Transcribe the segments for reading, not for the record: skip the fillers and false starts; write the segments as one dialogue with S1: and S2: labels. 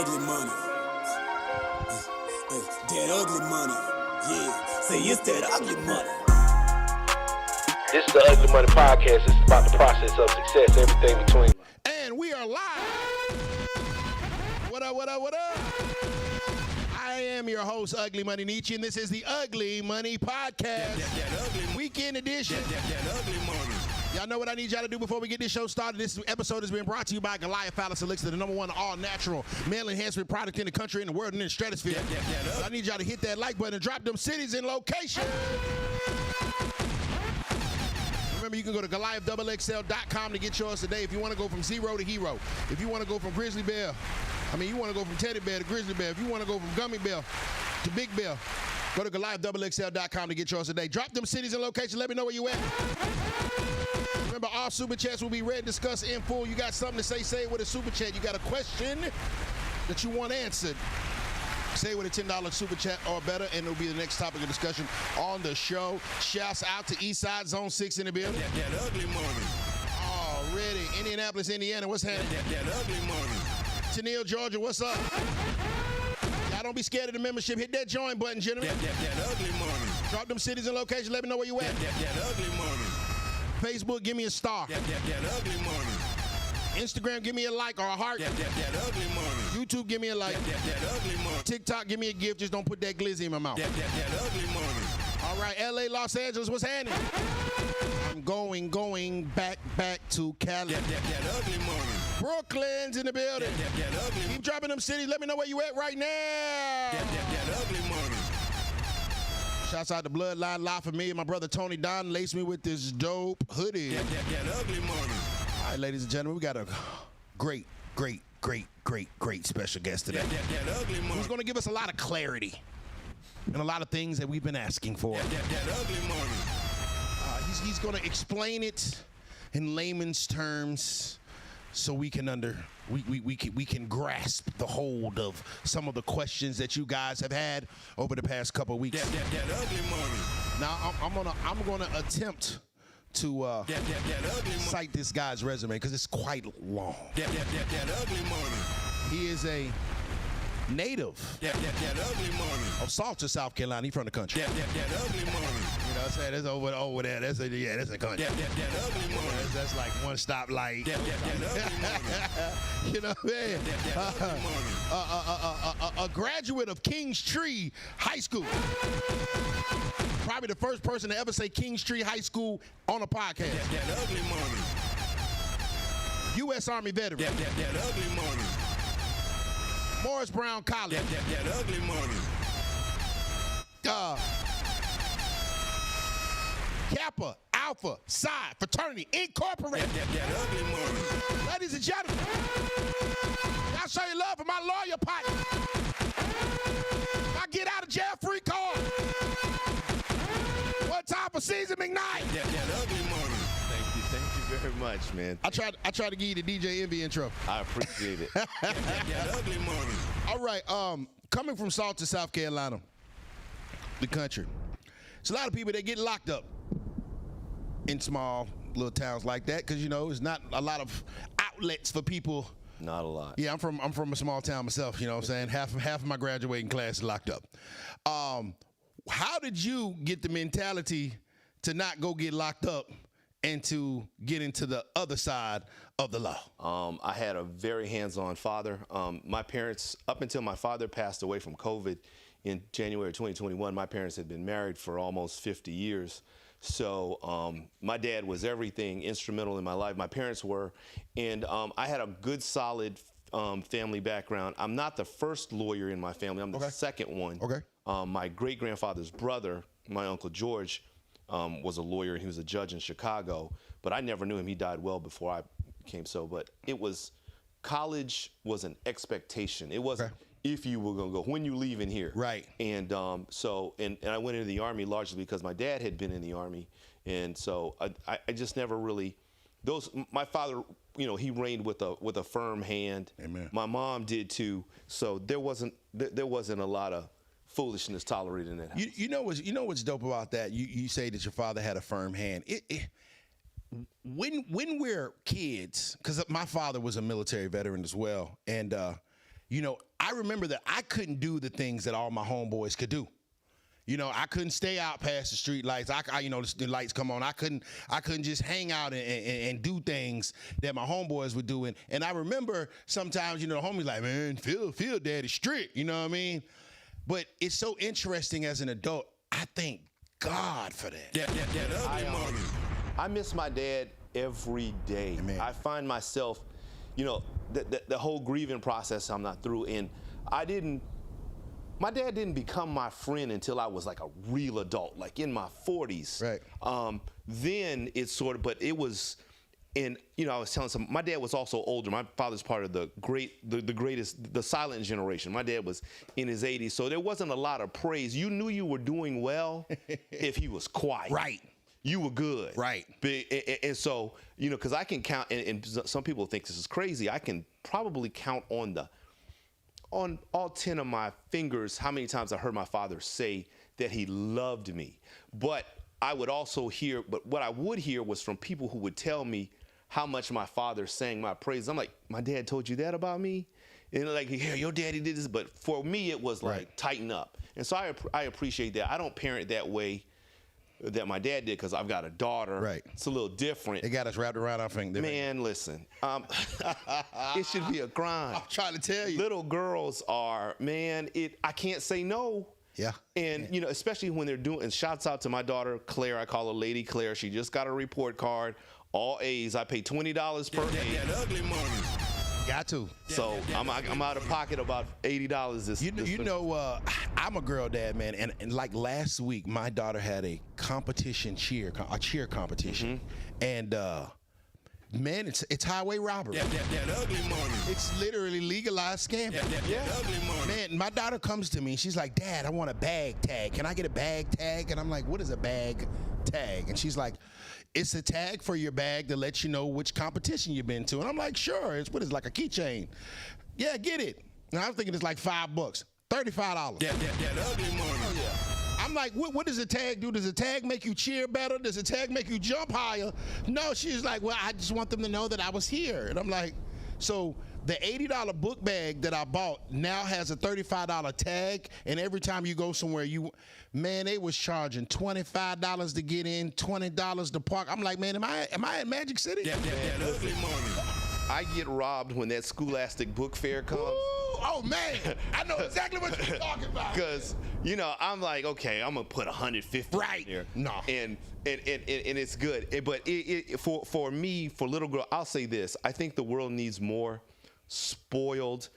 S1: ugly money. That ugly money. Yeah, say it's that ugly money.
S2: This is the Ugly Money Podcast. It's about the process of success, everything between.
S3: And we are live. What up, what up, what up? I am your host, Ugly Money Nietzsche, and this is the Ugly Money Podcast. That ugly weekend edition. That ugly money. Y'all know what I need y'all to do before we get this show started. This episode has been brought to you by Goliath Phallus Elixir, the #1 all-natural male enhancement product in the country, in the world, and in the stratosphere. I need y'all to hit that like button and drop them cities and locations. Remember, you can go to GoliathXXL.com to get yours today if you want to go from zero to hero. If you want to go from grizzly bear, you want to go from teddy bear to grizzly bear. If you want to go from gummy bear to big bear, go to GoliathXXL.com to get yours today. Drop them cities and locations. Let me know where you at. Remember, all super chats will be read, discussed in full. You got something to say it with a super chat. You got a question that you want answered, say it with a $10 super chat or better, and it'll be the next topic of discussion on the show. Shouts out to Eastside Zone 6 in the building. That ugly money. Already. Indianapolis, Indiana, what's happening? That ugly money. Tennille, Georgia, what's up? Y'all don't be scared of the membership. Hit that join button, gentlemen. That ugly money. Drop them cities and locations. Let me know where you at. That ugly money. Facebook, give me a star. That ugly money. Instagram, give me a like or a heart. That ugly money. YouTube, give me a like. That ugly money. TikTok, give me a gift. Just don't put that glizzy in my mouth. That ugly money. All right, LA, Los Angeles, what's happening? I'm going back to Cali. That ugly money. Brooklyn's in the building. That ugly. Keep dropping them cities. Let me know where you at right now. That ugly money. Shouts out to Bloodline Live for me and my brother Tony Don. Laced me with this dope hoodie. That ugly money. All right, ladies and gentlemen, we got a great special guest today. That ugly money. Who's going to give us a lot of clarity and a lot of things that we've been asking for. That ugly money. He's going to explain it in layman's terms so we can we can grasp the hold of some of the questions that you guys have had over the past couple of weeks. That ugly money. Now I'm gonna attempt to cite this guy's resume because it's quite long. That ugly money. He is a native that ugly money of Salter, South Carolina. He's from the country. That ugly money. You know what I'm saying? That's over there. That's the country. That ugly money. That's like one stop light. That ugly money. You know what I mean? A graduate of Kings Tree High School. Probably the first person to ever say Kings Tree High School on a podcast. That ugly money. U.S. Army veteran. That ugly money. Morris Brown College. That ugly money. Kappa Alpha Psi Fraternity Incorporated. That ugly money. Ladies and gentlemen, y'all show your love for my lawyer partner. I get out of jail free card. One time for Cezar McKnight. That ugly money.
S4: Thank you very much, man.
S3: I tried to give you the DJ Envy intro.
S4: I appreciate it.
S1: That ugly money.
S3: All right, coming from Salter, South Carolina, the country, it's a lot of people that get locked up in small little towns like that because, you know, there's not a lot of outlets for people.
S4: Not a lot.
S3: Yeah, I'm from a small town myself, you know what I'm saying? Half of my graduating class is locked up. How did you get the mentality to not go get locked up and to get into the other side of the law?
S4: I had a very hands-on father. My parents, up until my father passed away from COVID in January 2021, my parents had been married for almost 50 years. So my dad was everything instrumental in my life. My parents were. And I had a good, solid family background. I'm not the first lawyer in my family. I'm the second one. Okay. My great-grandfather's brother, my Uncle George, was a lawyer, and he was a judge in Chicago, but I never knew him. He died well before I became so, but college was an expectation. It wasn't if you were gonna go, when you leave in here.
S3: Right.
S4: And and I went into the Army largely because my dad had been in the Army, and so I just never really, my father, you know, he reigned with a firm hand.
S3: Amen.
S4: My mom did too, so there wasn't a lot of foolishness tolerated in that house.
S3: You know what's dope about that? You say that your father had a firm hand. When we're kids, because my father was a military veteran as well, and you know, I remember that I couldn't do the things that all my homeboys could do. You know, I couldn't stay out past the street lights. I you know, the lights come on. I couldn't just hang out and do things that my homeboys were doing. And I remember sometimes, you know, the homies like, man, Phil daddy strict. You know what I mean? But it's so interesting as an adult. I thank God for that.
S4: I miss my dad every day.
S3: Amen.
S4: I find myself, you know, the whole grieving process I'm not through. And my dad didn't become my friend until I was like a real adult, like in my 40s.
S3: Right.
S4: Then it's sort of, but it was, and you know, I was telling my dad was also older. My father's part of the greatest, the silent generation. My dad was in his 80s, so there wasn't a lot of praise. You knew you were doing well if he was quiet.
S3: Right.
S4: You were good.
S3: Right.
S4: And so, you know, because I can count, and some people think this is crazy, I can probably count on all 10 of my fingers how many times I heard my father say that he loved me. But I would also hear, but what I would hear was from people who would tell me how much my father sang my praise. I'm like, my dad told you that about me? And like, yeah, your daddy did this. But for me, it was like,
S3: right.
S4: Tighten up. And so I appreciate that. I don't parent that way that my dad did because I've got a daughter.
S3: Right.
S4: It's a little different.
S3: They got us wrapped around our finger.
S4: Man, listen. It should be a crime.
S3: I'm trying to tell you.
S4: Little girls are, man, I can't say no.
S3: Yeah.
S4: And, you know, especially when they're doing, and shouts out to my daughter, Claire. I call her Lady Claire. She just got a report card, all A's. I pay $20 per A.
S1: That ugly money.
S3: Got to.
S4: So I'm out of pocket about $80 this.
S3: I'm a girl dad, man, and like last week, my daughter had a cheer competition, and man, it's highway robbery.
S1: That ugly money.
S3: It's literally legalized scamming.
S1: That ugly money.
S3: Man, my daughter comes to me, she's like, Dad, I want a bag tag. Can I get a bag tag? And I'm like, what is a bag tag? And she's like, it's a tag for your bag to let you know which competition you've been to. And I'm like, sure. It's like a keychain. Yeah, get it. And I'm thinking it's like $5, $35.
S1: That ugly money.
S3: Oh, yeah. I'm like, what does a tag do? Does a tag make you cheer better? Does a tag make you jump higher? No, she's like, well, I just want them to know that I was here. And I'm like, so the $80 book bag that I bought now has a $35 tag, and every time you go somewhere, man, they was charging $25 to get in, $20 to park. I'm like, man, am I at Magic City?
S1: That ugly money.
S4: I get robbed when that Scholastic book fair comes.
S3: Ooh, oh man, I know exactly what you're talking about.
S4: Because, you know, I'm like, okay, I'm gonna put 150
S3: right
S4: in there.
S3: No.
S4: And it's good. But for me, for little girl, I'll say this. I think the world needs more spoiled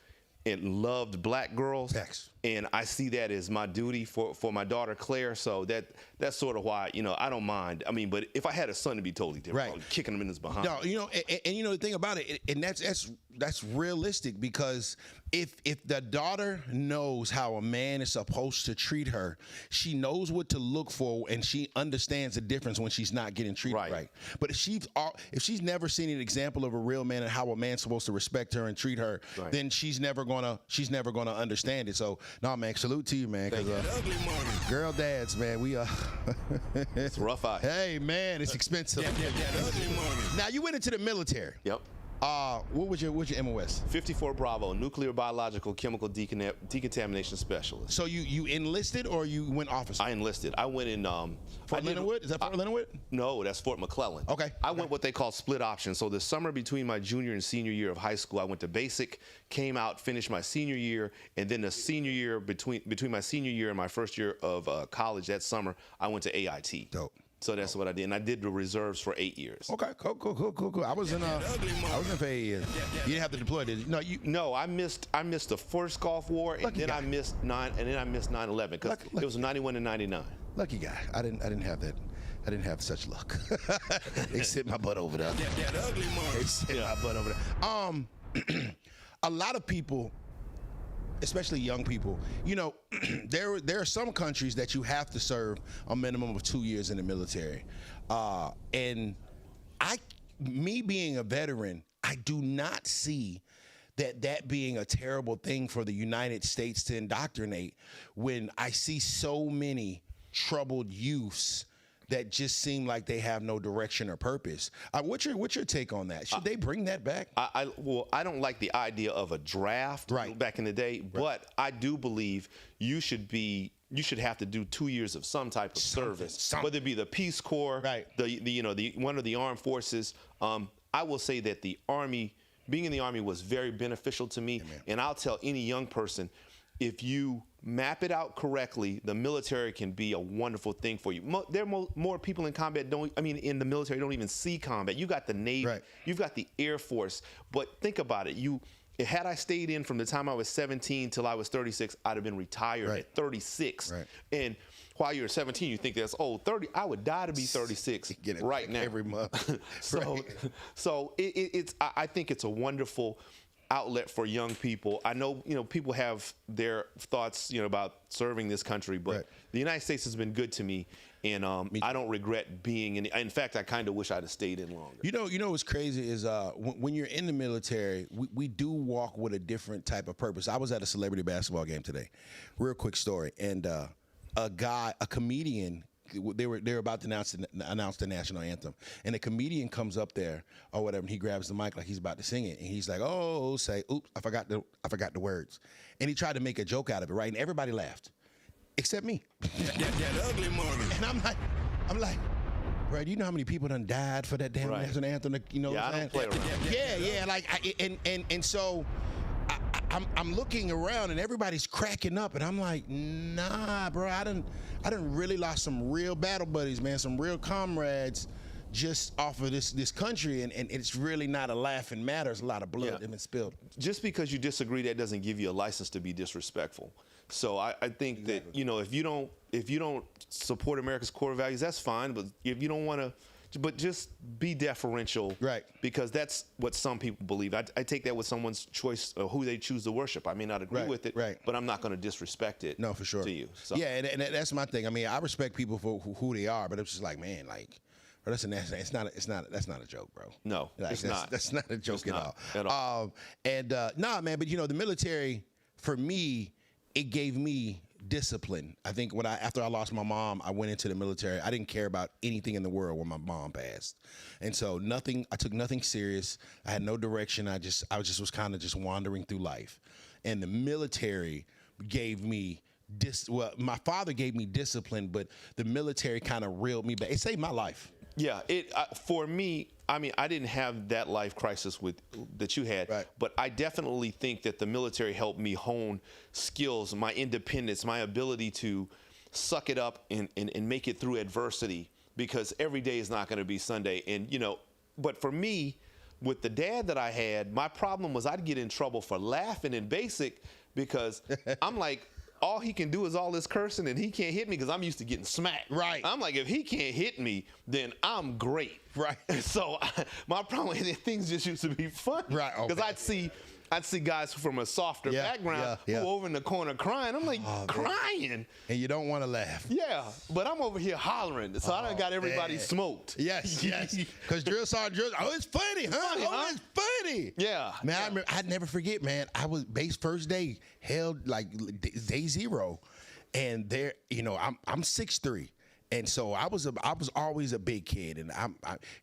S4: and loved black girls.
S3: Thanks.
S4: And I see that as my duty for my daughter Claire. So that's sort of why, you know, I don't mind. I mean, but if I had a son, it'd be totally different.
S3: Right.
S4: Probably kicking him in his behind.
S3: No, you know, and you know the thing about it, and that's realistic, because if the daughter knows how a man is supposed to treat her, she knows what to look for, and she understands the difference when she's not getting treated right. But if she's never seen an example of a real man and how a man's supposed to respect her and treat her,
S4: right.
S3: then she's never gonna understand it. So no, man, salute to you, man. Cause
S1: ugly money.
S3: girl dads, man, we
S4: It's rough out here.
S3: Hey man, it's expensive.
S1: That ugly money.
S3: Now you went into the military.
S4: Yep.
S3: What was your MOS?
S4: 54 Bravo, nuclear, biological, chemical decontamination specialist.
S3: So you enlisted or you went officer?
S4: I enlisted. I went in
S3: Fort Leonard Wood? Is that Fort Leonard Wood?
S4: No, that's Fort McClellan.
S3: Okay.
S4: I went what they call split option. So the summer between my junior and senior year of high school, I went to basic, came out, finished my senior year, and then the senior year between my senior year and my first year of college that summer, I went to AIT.
S3: Dope.
S4: So that's what I did, and I did the reserves for 8 years.
S3: Okay, cool. I was in for 8 years. You didn't have to deploy, did you?
S4: No, I missed the first Gulf War, and then I missed 9/11 because it was 91 and 99.
S3: Lucky guy. I didn't have that. I didn't have such luck. They sent my butt over there.
S1: That ugly money.
S3: They sent my butt over there. A lot of people, especially young people, you know, there are some countries that you have to serve a minimum of 2 years in the military. And me being a veteran, I do not see that being a terrible thing for the United States to indoctrinate when I see so many troubled youths
S5: that just seem like they have no direction or purpose. What's your take on that? Should they bring that back?
S4: Well, I don't like the idea of a draft back in the day, but I do believe you should have to do 2 years of some type of service, whether it be the Peace Corps, the one of the armed forces. I will say that being in the Army was very beneficial to me, and I'll tell any young person, if you map it out correctly, the military can be a wonderful thing for you. There are more people in combat in the military don't even see combat. You got the Navy, you've got the Air Force, but think about it. Had I stayed in from the time I was 17 till I was 36, I'd have been retired at 36. And while you're 17, you think that's old. 30, I would die to be 36 right now.
S5: Every month.
S4: So I think it's a wonderful outlet for young people. I know, people have their thoughts, about serving this country, but the United States has been good to me, and I don't regret being in fact, I kind of wish I'd have stayed in longer. You know
S5: what's crazy is when you're in the military, we do walk with a different type of purpose. I was at a celebrity basketball game today. Real quick story. And a comedian, they were about to announce the national anthem, and a comedian comes up there or whatever, and he grabs the mic like he's about to sing it, and he's like, oops, I forgot the words, and he tried to make a joke out of it, right? And everybody laughed, except me.
S1: that ugly money.
S5: And I'm like, bro, do you know how many people done died for that damn national anthem? You know what I'm saying?
S4: I don't play around.
S5: And so I'm looking around and everybody's cracking up, and I'm like, nah, bro, I done really lost some real battle buddies, man, some real comrades just off of this country, and it's really not a laughing matter. There's a lot of blood that been spilled.
S4: Just because you disagree, that doesn't give you a license to be disrespectful. So I think that, if you don't support America's core values, that's fine, but if you don't want to, but just be deferential, because that's what some people believe. I take that with someone's choice of who they choose to worship. I may not agree with it, but I'm not going to disrespect it.
S5: No, for sure.
S4: To you. So.
S5: Yeah, and that's my thing. I mean, I respect people for who they are, but it's just like, man, like, bro, that's not a joke, bro.
S4: No, it's not.
S5: That's not a joke at all.
S4: At
S5: all. Man, but the military, for me, it gave me discipline. I think after I lost my mom, I went into the military. I didn't care about anything in the world when my mom passed, and so I took nothing serious. I had no direction. I was kind of just wandering through life, and the military gave me my father gave me discipline, but the military kind of reeled me back. It saved my life.
S4: Yeah, for me, I mean, I didn't have that life crisis that you had, but I definitely think that the military helped me hone skills, my independence, my ability to suck it up and make it through adversity, because every day is not going to be Sunday. And, but for me, with the dad that I had, my problem was I'd get in trouble for laughing in basic, because I'm like, all he can do is all this cursing, and he can't hit me because I'm used to getting smacked. I'm like, if he can't hit me, then I'm great. So my problem is that things just used to be fun. Because I'd see guys from a softer background who over in the corner crying. I'm like, crying?
S5: And you don't want to laugh.
S4: Yeah, but I'm over here hollering, so I done got everybody smoked.
S5: Yes. Because drill sergeant, it's funny, huh? It's funny.
S4: Yeah.
S5: Man, I remember, I'd never forget, man. I was base first day, held like day 0, and there, I'm 6'3". And so I was always a big kid, and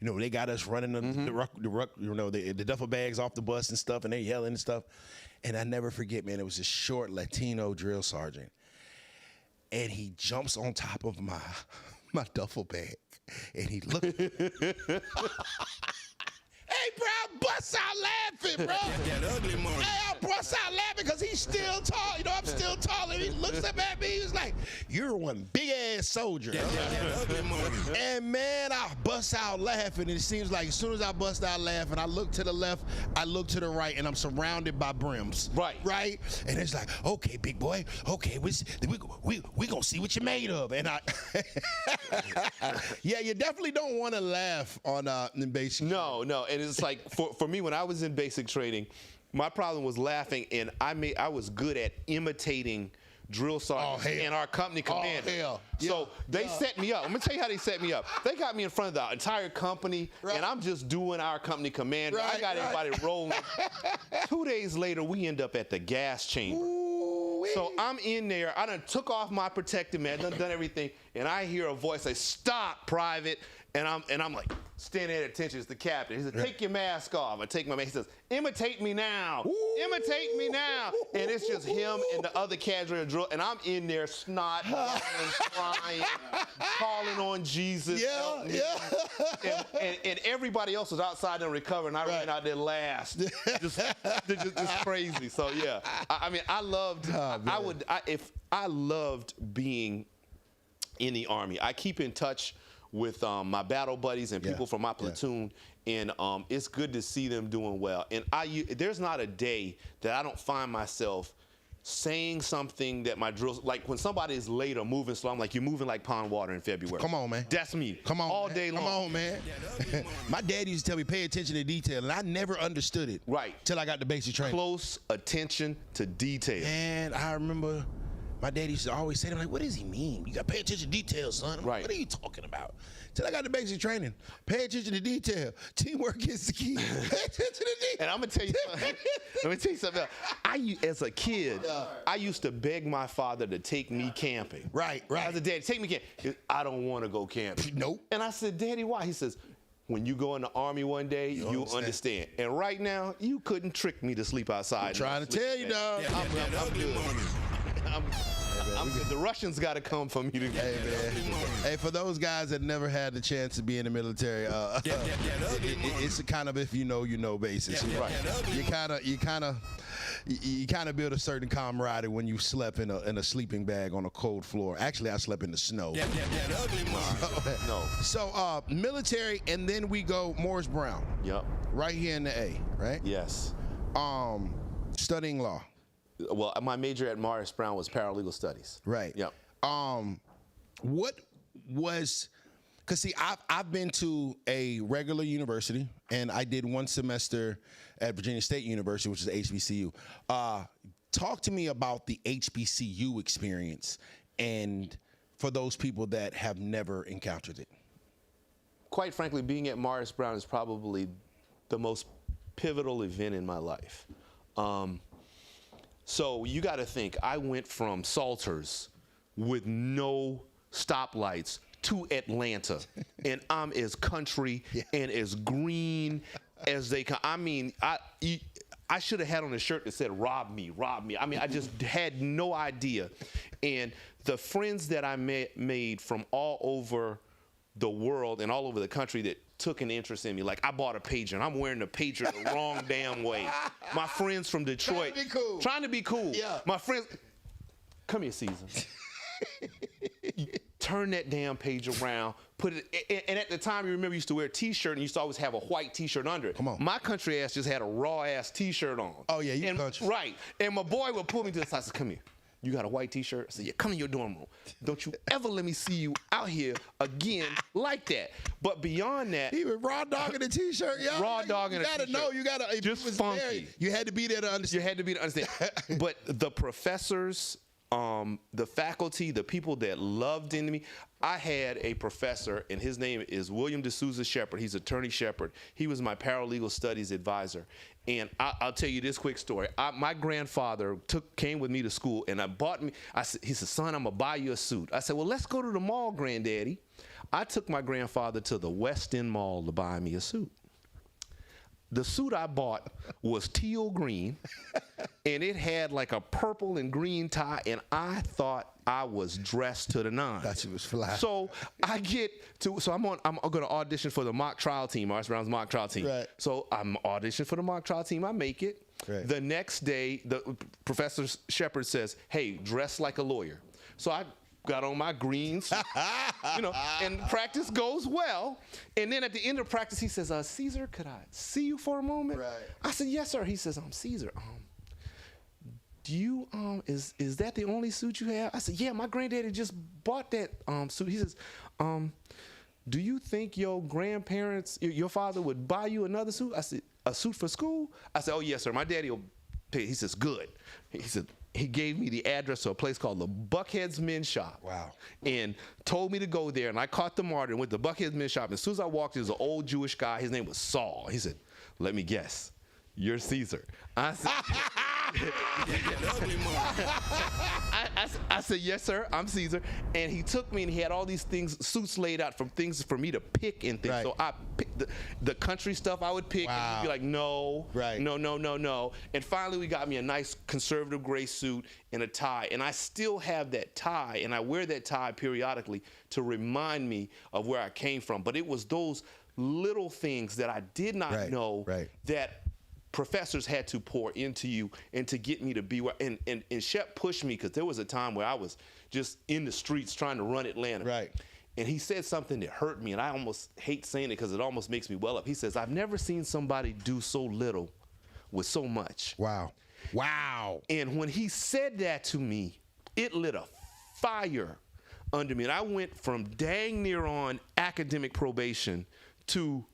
S5: they got us running the duffel bags off the bus and stuff, and they yelling and stuff. And I never forget, man, it was a short Latino drill sergeant, and he jumps on top of my duffel bag, and he looked. Hey, bro, I bust out laughing, bro.
S1: that ugly money.
S5: Hey, I bust out laughing because he's still tall. I'm still tall. And he looks up at me. He's like, you're one big-ass soldier.
S1: that ugly money.
S5: And, man, I bust out laughing. And it seems like as soon as I bust out laughing, I look to the left, I look to the right, and I'm surrounded by brims. Right? And it's like, okay, big boy, okay, we going to see what you're made of. And yeah, you definitely don't want to laugh on basic.
S4: No. And it's like, for me, when I was in basic training, my problem was laughing, and I was good at imitating drill sergeants and our company commander. So they set me up. I'm going to tell you how they set me up. They got me in front of the entire company, and I'm just doing our company commander. I got everybody rolling. 2 days later, we end up at the gas chamber.
S5: Ooh-wee.
S4: So I'm in there. I done took off my protective mask, done everything, and I hear a voice say, "Stop, Private." And I'm like standing at attention. It's the captain. He said, "Take your mask off." I take my mask. He says, "Imitate me now. Imitate me now." And it's just him and the other cadre of drill. And I'm in there snot, crying, calling on Jesus.
S5: Yeah.
S4: And everybody else was outside and recovering. I ran out there last. just crazy. So yeah. I mean, I loved. I loved being in the Army. I keep in touch with my battle buddies and people from my platoon, and it's good to see them doing well. And there's not a day that I don't find myself saying something that my drills, like when somebody is late or moving slow, I'm like, "You're moving like pond water in February."
S5: Come on, man.
S4: That's me.
S5: Come on,
S4: all
S5: man.
S4: day long.
S5: Come on, man. My dad used to tell me, pay attention to detail, and I never understood it.
S4: Right.
S5: Till I got the basic training.
S4: Close attention to detail.
S5: And I remember my dad used to always say to me, like, "What does he mean? You got to pay attention to detail, son." I'm like, "What are you talking about?" Till I got the basic training. Pay attention to detail. Teamwork is the key. Pay attention to detail.
S4: And I'm gonna tell you something. Let me tell you something else. As a kid, I used to beg my father to take me camping.
S5: Right.
S4: As a daddy, take me camping. "I don't want to go camping."
S5: Nope.
S4: And I said, "Daddy, why?" He says, "When you go in the Army one day, you'll understand. And right now, you couldn't trick me to sleep outside."
S5: I'm trying to tell you, dog.
S4: I'm good. The Russians got to come for me to get.
S5: Hey, man. Hey, for those guys that never had the chance to be in the military, it's a kind of if you know basis.
S4: Right.
S5: You kind of build a certain camaraderie when you slept in a sleeping bag on a cold floor. Actually, I slept in the snow.
S4: No.
S5: So military, and then we go Morris Brown.
S4: Yep.
S5: Right here in the A, right?
S4: Yes.
S5: Studying law.
S4: Well, my major at Morris Brown was paralegal studies.
S5: Right.
S4: Yep.
S5: What was, because see, I've been to a regular university, and I did one semester at Virginia State University, which is HBCU. Talk to me about the HBCU experience, and for those people that have never encountered it.
S4: Quite frankly, being at Morris Brown is probably the most pivotal event in my life. So you got to think, I went from Salters with no stoplights to Atlanta, and I'm as country and as green as they can. I mean, I should have had on a shirt that said, "Rob me, rob me." I mean, I just had no idea. And the friends that I made from all over the world and all over the country that took an interest in me. Like, I bought a pager, and I'm wearing the pager the wrong damn way. My friends from Detroit. Trying to be cool.
S5: Yeah.
S4: My friends, come here, Cezar. Turn that damn page around, put it, and at the time, you remember, you used to wear a T-shirt, and you used to always have a white T-shirt under it.
S5: Come on.
S4: My country ass just had a raw-ass T-shirt on.
S5: Oh, yeah, you country.
S4: Right. And my boy would pull me to the side and say, "Come here. You got a white T-shirt?" I said, "Yeah, come in your dorm room. Don't you ever let me see you out here again like that." But beyond that,
S5: He was raw dogging the T-shirt, yo.
S4: Raw dogging a T-shirt.
S5: You gotta know. You gotta
S4: just funky.
S5: You had to be there to understand.
S4: You had to be to understand. But the professors, the faculty, the people that loved in me. I had a professor, and his name is William D'Souza Shepard. He's Attorney Shepard. He was my paralegal studies advisor. And I'll tell you this quick story. My grandfather came with me to school, and he said, "Son, I'm gonna buy you a suit." I said, "Well, let's go to the mall, Granddaddy." I took my grandfather to the West End Mall to buy me a suit. The suit I bought was teal green, and it had like a purple and green tie, and I thought I was dressed to the nines.
S5: Thought you was fly.
S4: So I'm going to audition for the mock trial team, Morris Brown's mock trial team.
S5: Right.
S4: So I'm auditioning for the mock trial team. I make it.
S5: Right.
S4: The next day, Professor Shepard says, "Hey, dress like a lawyer." So I got on my greens, and practice goes well. And then at the end of practice, he says, "Cezar, could I see you for a moment?"
S5: Right.
S4: I said, "Yes, sir." He says, "Cezar, do you, is that the only suit you have?" I said, "Yeah, my granddaddy just bought that suit." He says, "Do you think your grandparents, your father would buy you another suit?" I said, "A suit for school?" I said, "Oh, yes, sir. My daddy will pay." He says, "Good." He said, he gave me the address to a place called the Buckhead's Men's Shop.
S5: Wow.
S4: And told me to go there, and I caught the martyr and went to Buckhead's Men's Shop. And as soon as I walked, there was an old Jewish guy. His name was Saul. He said, "Let me guess. You're Cezar." I said, I said, yes, sir, I'm Cezar. And he took me and he had all these things, suits laid out from things for me to pick and things.
S5: Right.
S4: So I picked the country stuff I would pick.
S5: Wow.
S4: And he'd be like, no,
S5: Right.
S4: no. And finally we got me a nice conservative gray suit and a tie. And I still have that tie, and I wear that tie periodically to remind me of where I came from. But it was those little things that I did not know that professors had to pour into you and to get me to be where, and Shep pushed me, because there was a time where I was just in the streets trying to run Atlanta.
S5: Right.
S4: And he said something that hurt me, and I almost hate saying it because it almost makes me well up. He says, I've never seen somebody do so little with so much.
S5: Wow. Wow.
S4: And when he said that to me, it lit a fire under me. And I went from dang near on academic probation to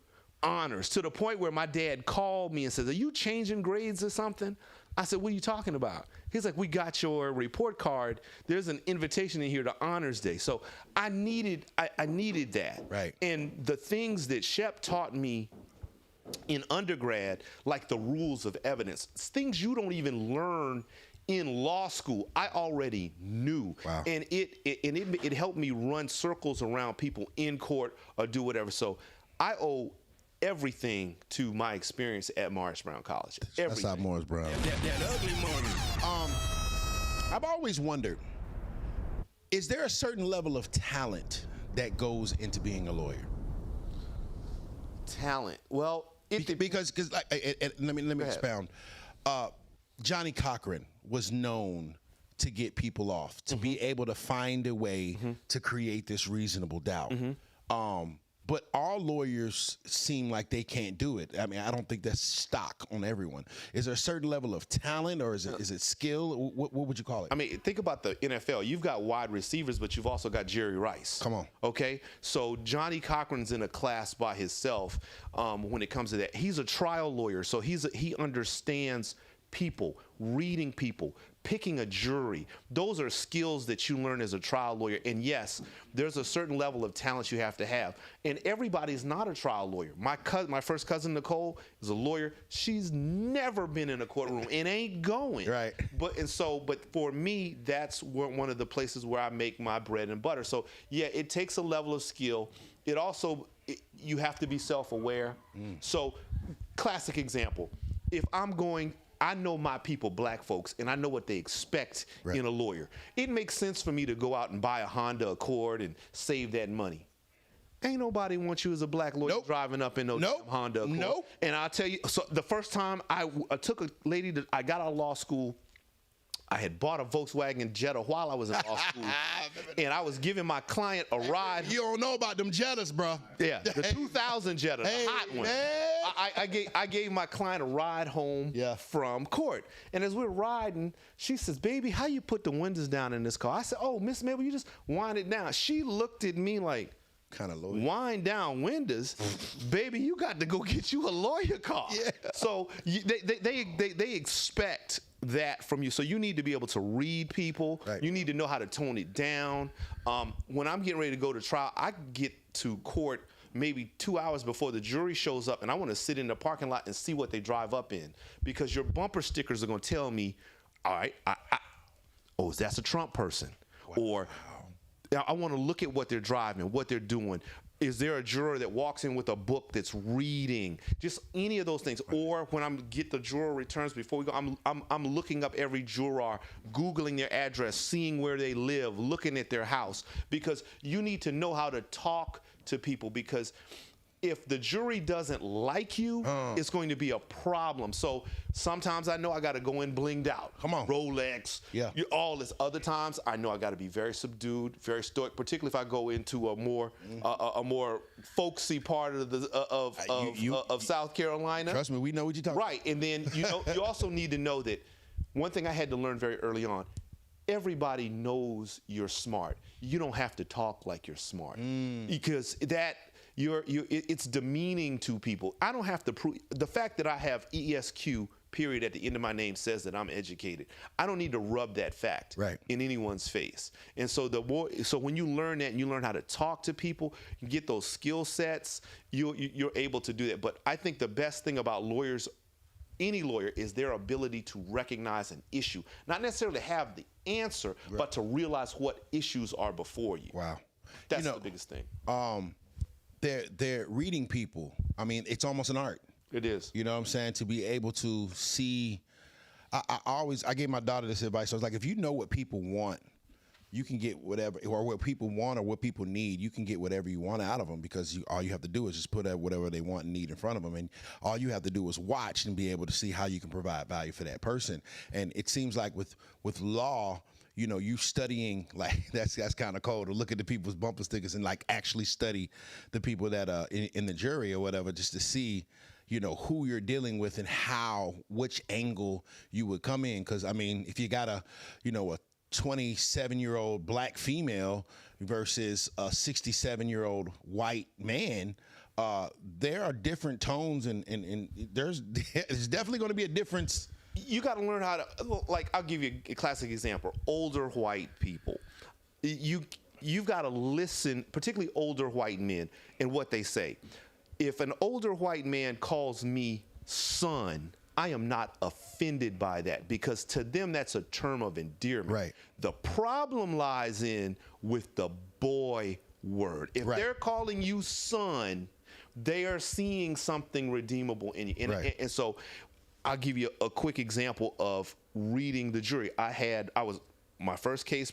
S4: honors, to the point where my dad called me and says, are you changing grades or something? I said, what are you talking about? He's like, we got your report card. There's an invitation in here to Honors Day. So I needed that.
S5: Right.
S4: And the things that Shep taught me in undergrad, like the rules of evidence, things you don't even learn in law school, I already knew.
S5: Wow.
S4: And it helped me run circles around people in court or do whatever. So I owe everything to my experience at Morris Brown College. Everything.
S5: That's how Morris Brown.
S1: That ugly money.
S5: I've always wondered, is there a certain level of talent that goes into being a lawyer?
S4: Talent. Well,
S5: Because like, let me expound. Johnny Cochran was known to get people off, to be able to find a way to create this reasonable doubt. But all lawyers seem like they can't do it. I mean, I don't think that's stock on everyone. Is there a certain level of talent, or is it skill? What would you call it?
S4: I mean, think about the NFL. You've got wide receivers, but you've also got Jerry Rice.
S5: Come on.
S4: Okay? So Johnny Cochran's in a class by himself when it comes to that. He's a trial lawyer, so he understands people, reading people, picking a jury. Those are skills that you learn as a trial lawyer. And yes, there's a certain level of talent you have to have. And everybody's not a trial lawyer. My first cousin, Nicole, is a lawyer. She's never been in a courtroom and ain't going.
S5: Right.
S4: But for me, that's one of the places where I make my bread and butter. So yeah, it takes a level of skill. It also, you have to be self-aware. So classic example, if I know my people, black folks, and I know what they expect in a lawyer. It makes sense for me to go out and buy a Honda Accord and save that money. Ain't nobody wants you as a black lawyer driving up in no Honda Accord. And I'll tell you, so the first time I took a lady that I got out of law school, I had bought a Volkswagen Jetta while I was in law school, and I was giving my client a ride.
S5: You don't know about them Jettas, bro.
S4: Yeah, the 2000 Jetta, the hot one. I gave my client a ride home from court. And as we're riding, she says, baby, how you put the windows down in this car? I said, oh, Miss Mabel, you just wind it down. She looked at me like,
S5: kind of lawyer.
S4: Wind down windows, baby, you got to go get you a lawyer car.
S5: Yeah.
S4: So they expect that from you. So you need to be able to read people.
S5: Right.
S4: You need to know how to tone it down. When I'm getting ready to go to trial, I get to court maybe 2 hours before the jury shows up, and I want to sit in the parking lot and see what they drive up in, because your bumper stickers are going to tell me, all right, that's a Trump person. Wow. Or I want to look at what they're driving, what they're doing. Is there a juror that walks in with a book that's reading? Just any of those things. Or when I get the juror returns before we go, I'm looking up every juror, Googling their address, seeing where they live, looking at their house, because you need to know how to talk to people, because if the jury doesn't like you, it's going to be a problem. So sometimes I know I got to go in blinged out.
S5: Come on.
S4: Rolex.
S5: Yeah.
S4: All this. Other times I know I got to be very subdued, very stoic, particularly if I go into a more folksy part of South Carolina.
S5: Trust me, we know what you're talking about.
S4: Right. And then you also need to know that one thing I had to learn very early on, everybody knows you're smart. You don't have to talk like you're smart, because it's demeaning to people. I don't have to prove. The fact that I have ESQ period at the end of my name says that I'm educated. I don't need to rub that fact in anyone's face. And so when you learn that and you learn how to talk to people, you get those skill sets, you're able to do that. But I think the best thing about lawyers any lawyer is their ability to recognize an issue, not necessarily have the answer, but to realize what issues are before you.
S5: Wow.
S4: That's the biggest thing.
S5: They're reading people. I mean, it's almost an art.
S4: It is.
S5: You know what I'm saying? To be able to see, I gave my daughter this advice. I was like, if you know what people want, you can get whatever, or what people want or what people need, you can get whatever you want out of them, because all you have to do is just put whatever they want and need in front of them, and all you have to do is watch and be able to see how you can provide value for that person. And it seems like with law, you know, you studying, like, that's kind of cool to look at the people's bumper stickers and like actually study the people that are in the jury or whatever, just to see, you know, who you're dealing with and which angle you would come in. Because I mean, if you got a 27-year-old black female versus a 67-year-old white man, there are different tones, and there's definitely going to be a difference.
S4: You got to learn how to, like, I'll give you a classic example. Older white people. You've got to listen, particularly older white men, and what they say. If an older white man calls me son, I am not offended by that, because to them that's a term of endearment.
S5: Right.
S4: The problem lies with the boy word. If they're calling you son, they are seeing something redeemable in you. And so I'll give you a quick example of reading the jury. My second case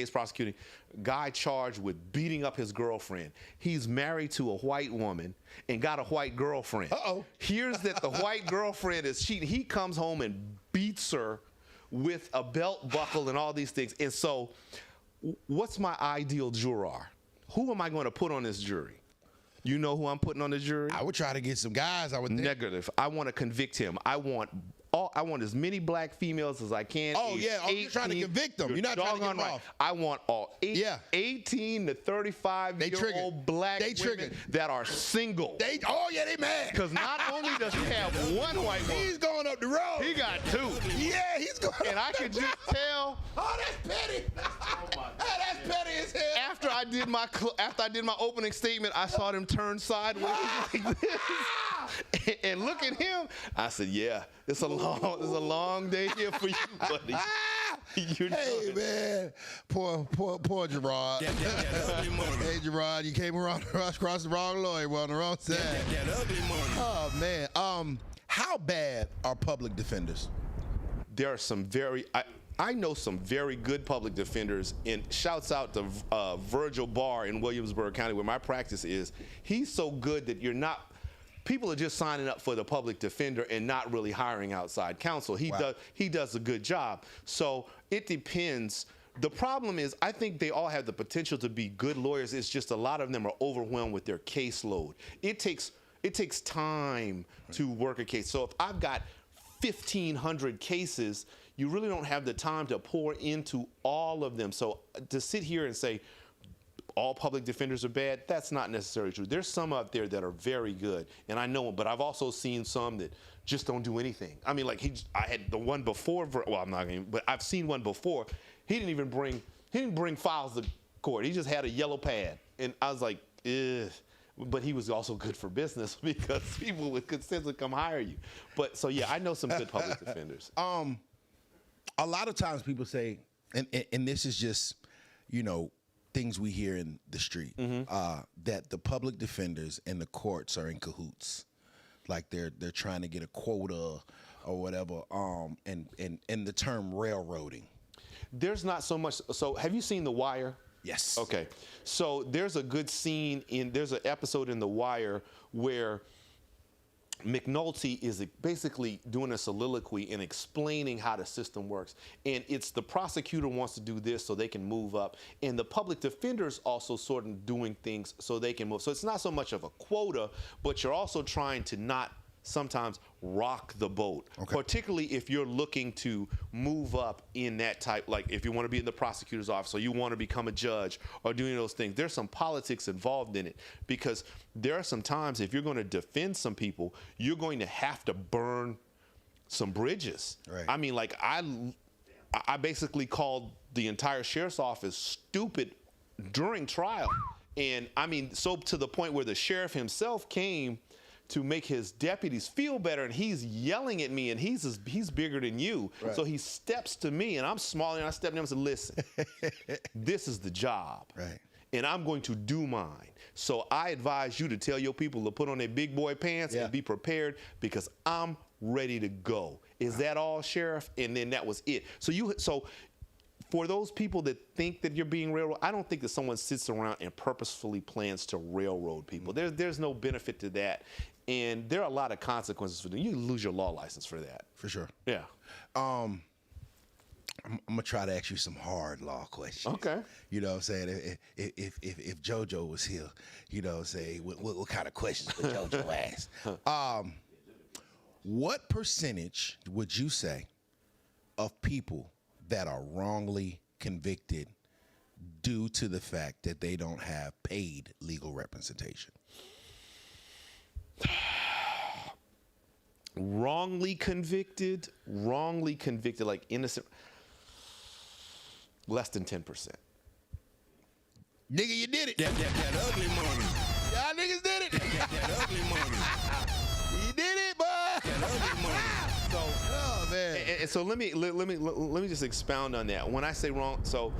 S4: prosecuting, guy charged with beating up his girlfriend. He's married to a white woman and got a white girlfriend. Hears that the white girlfriend is cheating. He comes home and beats her with a belt buckle and all these things. And so what's my ideal juror? Who am I going to put on this jury? You know who I'm putting on the jury?
S5: I would try to get some guys. I would think.
S4: Negative. I want to convict him. I want as many black females as I can.
S5: Oh, yeah. You're trying to convict them. You're not trying to get them off.
S4: I want all 18 to 35-year-old black women that are single.
S5: They mad.
S4: Because not only does he have one white woman,
S5: he's going up the road.
S4: He got two.
S5: Yeah, he's going
S4: and I could just tell.
S5: Oh, that's petty. That's petty as hell.
S4: After I did my opening statement, I saw them turn sideways like this. And look at him. I said, yeah, it's a long day here for you, buddy.
S5: Hey, man. Poor Gerard. Hey, Gerard, you came across the wrong lawyer. Well, on the wrong side. Oh, man. How bad are public defenders?
S4: There are some I know some very good public defenders, and shouts out to Virgil Barr in Williamsburg County, where my practice is. He's so good that people are just signing up for the public defender and not really hiring outside counsel. He does a good job. So it depends. The problem is, I think they all have the potential to be good lawyers. It's just a lot of them are overwhelmed with their caseload. It takes time to work a case. So if I've got 1,500 cases, you really don't have the time to pour into all of them. So to sit here and say all public defenders are bad, that's not necessarily true. There's some out there that are very good, and I know them, but I've also seen some that just don't do anything. I mean, like I had the one before, I'm not going to, but I've seen one before. He didn't bring files to court. He just had a yellow pad, and I was like, ugh. But he was also good for business, because people with consent would come hire you. But so yeah, I know some good public defenders.
S5: A lot of times people say, and this is just, things we hear in the street, that the public defenders and the courts are in cahoots, like they're trying to get a quota or whatever. And the term railroading.
S4: There's not so much. So have you seen The Wire?
S5: Yes.
S4: Okay. So there's a good scene there's an episode in The Wire where McNulty is basically doing a soliloquy and explaining how the system works. And it's the prosecutor wants to do this so they can move up. And the public defender's also sort of doing things so they can move. So it's not so much of a quota, but you're also trying to not sometimes rock the boat, particularly if you're looking to move up in that type, like if you want to be in the prosecutor's office or you want to become a judge or doing those things. There's some politics involved in it, because there are some times if you're going to defend some people, you're going to have to burn some bridges.
S5: Right.
S4: I mean, like I basically called the entire sheriff's office stupid during trial. And I mean, so to the point where the sheriff himself came to make his deputies feel better, and he's yelling at me, and he's bigger than you. Right. So he steps to me, and I'm smaller, and I step to him and say, listen, this is the job.
S5: Right.
S4: And I'm going to do mine. So I advise you to tell your people to put on their big boy pants and be prepared because I'm ready to go. Is that all, Sheriff? And then that was it. So for those people that think that you're being railroaded, I don't think that someone sits around and purposefully plans to railroad people. There's no benefit to that. And there are a lot of consequences for them. You lose your law license for that.
S5: For sure.
S4: Yeah.
S5: I'm gonna try to ask you some hard law questions.
S4: Okay.
S5: You know what I'm saying? If JoJo was here, you know what I'm saying, what kind of questions would JoJo ask? What percentage would you say of people that are wrongly convicted due to the fact that they don't have paid legal representation?
S4: Wrongly convicted, like innocent, less than 10%.
S5: Nigga, you did it.
S1: That ugly money.
S5: Y'all niggas did it.
S1: That ugly money.
S5: You did it, boy.
S1: That ugly money.
S4: So,
S5: oh man.
S4: and so let me just expound on that. When I say wrong, so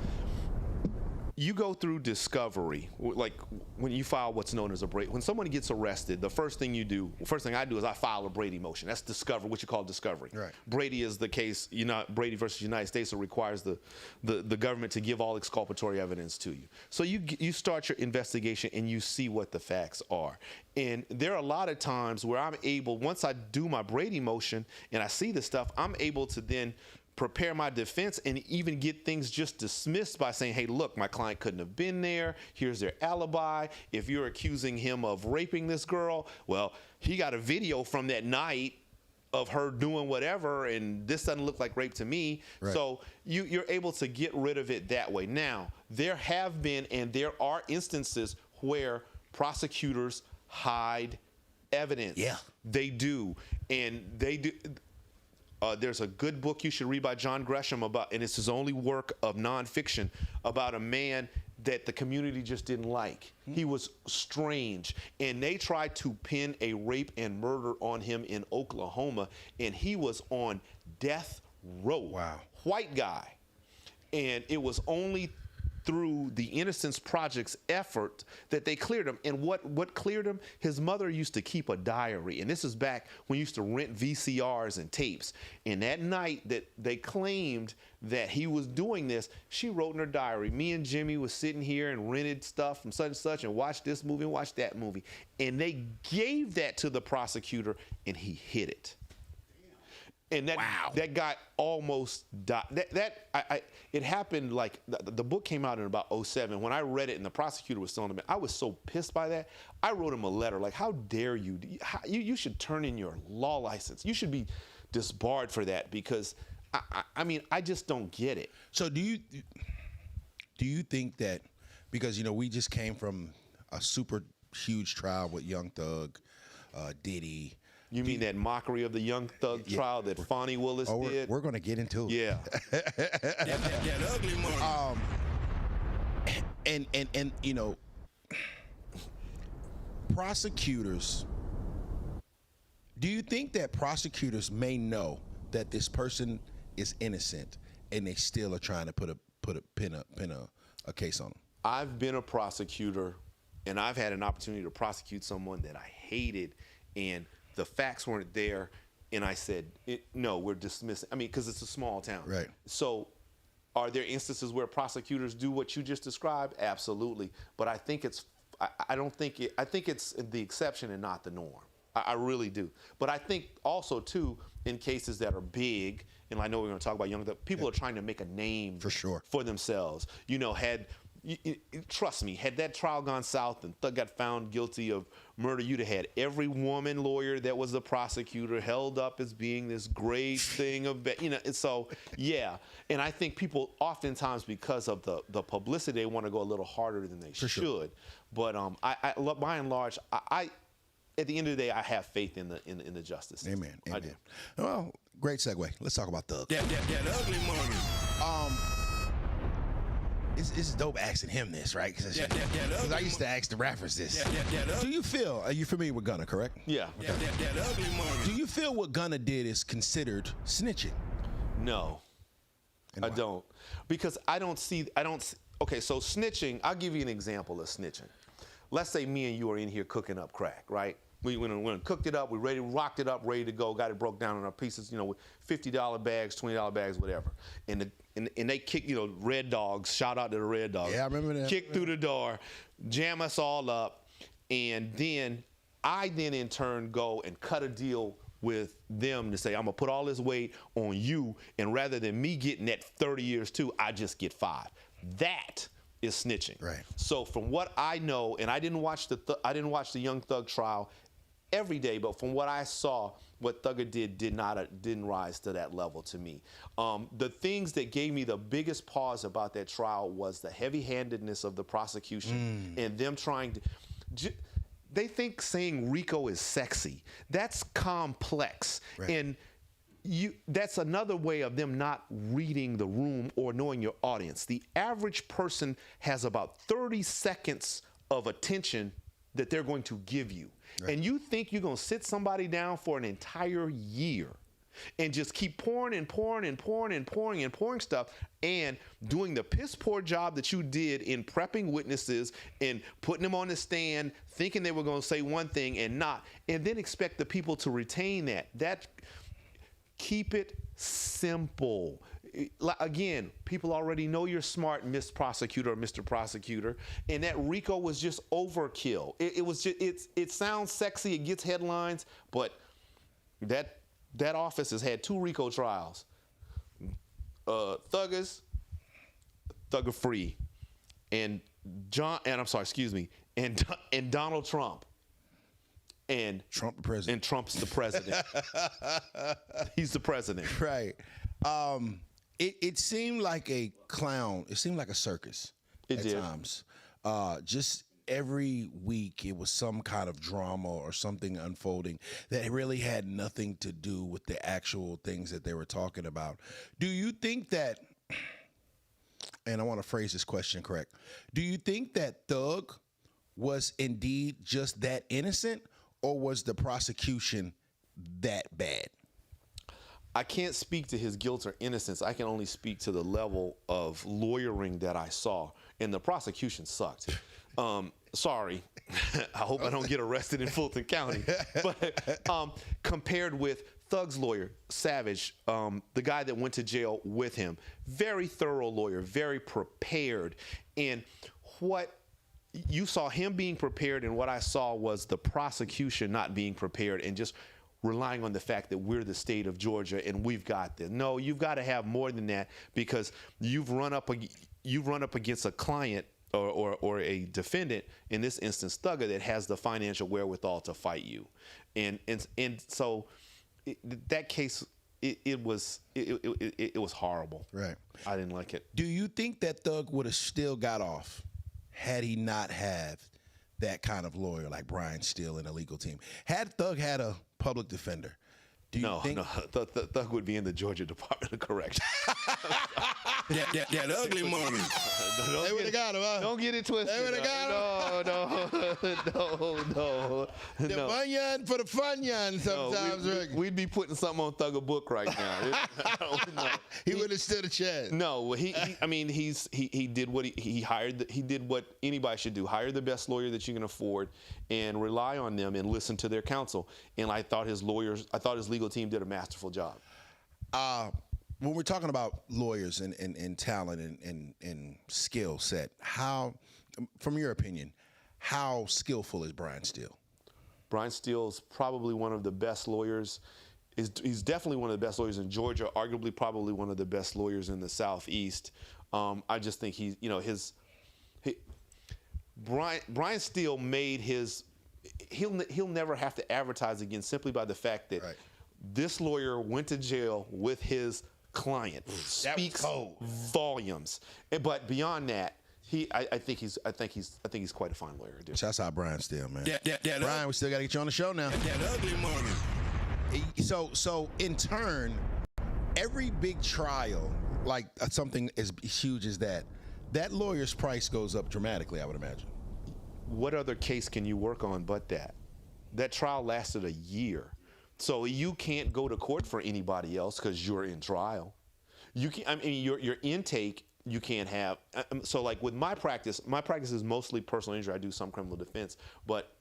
S4: you go through discovery, like when you file what's known as a Brady. When someone gets arrested, the first thing I do is I file a Brady motion. That's discovery, what you call discovery.
S5: Right. Brady
S4: is the case, Brady versus United States, so requires the government to give all exculpatory evidence to you. So you start your investigation and you see what the facts are. And there are a lot of times where I'm able, once I do my Brady motion and I see the stuff, I'm able to then prepare my defense and even get things just dismissed by saying, hey, look, my client couldn't have been there. Here's their alibi. If you're accusing him of raping this girl, well, he got a video from that night of her doing whatever, and this doesn't look like rape to me. Right. So you're able to get rid of it that way. Now, there have been and there are instances where prosecutors hide evidence.
S5: Yeah.
S4: They do. And they do. There's a good book you should read by John Gresham and it's his only work of nonfiction about a man that the community just didn't like. He was strange, and they tried to pin a rape and murder on him in Oklahoma, and he was on death row.
S5: Wow.
S4: White guy. And it was only through the Innocence Project's effort that they cleared him. And what cleared him? His mother used to keep a diary. And this is back when you used to rent VCRs and tapes. And that night that they claimed that he was doing this, she wrote in her diary, me and Jimmy was sitting here and rented stuff from such and such and watched this movie and watched that movie. And they gave that to the prosecutor and he hid it. And that guy almost died. It happened like the book came out in about 2007. When I read it and the prosecutor was still on the bench, I was so pissed by that. I wrote him a letter like, how dare you? You should turn in your law license. You should be disbarred for that because, I mean, I just don't get it.
S5: So do you think that, because, we just came from a super huge trial with Young Thug, Diddy.
S4: You mean that mockery of the Young Thug trial that Fonnie Willis did?
S5: We're going to get into it.
S4: Yeah.
S1: that ugly money.
S5: And prosecutors, do you think that prosecutors may know that this person is innocent and they still are trying to put a case on them?
S4: I've been a prosecutor and I've had an opportunity to prosecute someone that I hated, and the facts weren't there, and I said, no, we're dismissing. I mean, because it's a small town.
S5: Right.
S4: So are there instances where prosecutors do what you just described? Absolutely. But I think I think it's the exception and not the norm. I really do. But I think also, too, in cases that are big, and I know we're going to talk about young, people are trying to make a name for themselves. Trust me, had that trial gone south and Thug got found guilty of murder, you'd have had every woman lawyer that was the prosecutor held up as being this great thing of, so, yeah. And I think people oftentimes, because of the publicity, they want to go a little harder than they should. Sure. But I by and large, at the end of the day, I have faith in the justice system.
S5: Amen.
S4: I do.
S5: Well, great segue. Let's talk about Thug.
S1: That ugly money.
S5: Is it's dope asking him this, right? Because I used to ask the rappers this. Do you feel? Are you familiar with Gunna? Correct?
S4: Yeah.
S5: Do you feel what Gunna did is considered snitching?
S4: No, I don't, because I don't see. Okay, so snitching. I'll give you an example of snitching. Let's say me and you are in here cooking up crack, right? We went and cooked it up. We rocked it up, ready to go. Got it broke down in our pieces, with $50 bags, $20 bags, whatever. And they kick, Red Dogs. Shout out to the Red Dogs.
S5: Yeah, I remember that.
S4: Kick through the door, jam us all up, and then I in turn go and cut a deal with them to say, I'm gonna put all this weight on you, and rather than me getting that 30 years too, I just get 5. That is snitching.
S5: Right.
S4: So from what I know, and I didn't watch the Young Thug trial every day, but from what I saw, what Thugger didn't rise to that level to me. The things that gave me the biggest pause about that trial was the heavy-handedness of the prosecution and them trying to. They think saying RICO is sexy. That's complex,
S5: right.
S4: And that's another way of them not reading the room or knowing your audience. The average person has about 30 seconds of attention that they're going to give you. Right. And you think you're going to sit somebody down for an entire year and just keep pouring and pouring and pouring and pouring and pouring stuff and doing the piss poor job that you did in prepping witnesses and putting them on the stand thinking they were going to say one thing and not, and then expect the people to retain that. Keep it simple. Again, people already know you're smart, Miss Prosecutor or Mr. Prosecutor, and that RICO was just overkill. It sounds sexy, it gets headlines, but that office has had 2 RICO trials. Thugger Free, and Donald Trump. And
S5: Trump the president.
S4: And Trump's the president. He's the president.
S5: Right. It seemed like a clown. It seemed like a circus at times. Just every week it was some kind of drama or something unfolding that really had nothing to do with the actual things that they were talking about. Do you think that, and I want to phrase this question correct, do you think that Thug was indeed just that innocent, or was the prosecution that bad?
S4: I can't speak to his guilt or innocence. I can only speak to the level of lawyering that I saw, and the prosecution sucked. Sorry, I hope I don't get arrested in Fulton County. But compared with Thug's lawyer, Savage, the guy that went to jail with him, very thorough lawyer, very prepared. And what you saw him being prepared, and what I saw was the prosecution not being prepared and just relying on the fact that we're the state of Georgia and we've got this. No, you've got to have more than that, because you've run up against a client or a defendant, in this instance Thugger, that has the financial wherewithal to fight you, and so that case it was horrible.
S5: Right.
S4: I didn't like it.
S5: Do you think that Thug would have still got off had he not had that kind of lawyer like Brian Steele and a legal team? Had Thug had a public defender, do you think?
S4: No, Thug would be in the Georgia Department of Correction.
S1: that ugly moment.
S5: They would have got him, huh?
S4: Don't get it twisted.
S5: They would have got him.
S4: No.
S5: The bunyan for the funyan sometimes, Rick.
S4: We'd be putting something on Thugger book right now. No.
S5: He would have stood a chance.
S4: No, he did what he hired. He did what anybody should do: hire the best lawyer that you can afford, and rely on them and listen to their counsel. And I thought his legal team did a masterful job.
S5: When we're talking about lawyers and talent and skill set, how, from your opinion, how skillful is Brian Steele?
S4: Brian Steele is probably one of the best lawyers. He's definitely one of the best lawyers in Georgia, arguably probably one of the best lawyers in the Southeast. I just think Brian Steele made his, he'll never have to advertise again, simply by the fact that this lawyer went to jail with his client. Speaks volumes. But beyond that, I think he's quite a fine lawyer, dude.
S5: Shouts out Brian Steele, man.
S1: Brian,
S5: we still got to get you on the show now.
S1: That ugly moment.
S5: So in turn, every big trial, like something as huge as that, that lawyer's price goes up dramatically, I would imagine.
S4: What other case can you work on but that? That trial lasted a year. So you can't go to court for anybody else because you're in trial. You can, I mean, your intake you can't have. So like with my practice is mostly personal injury. I do some criminal defense, but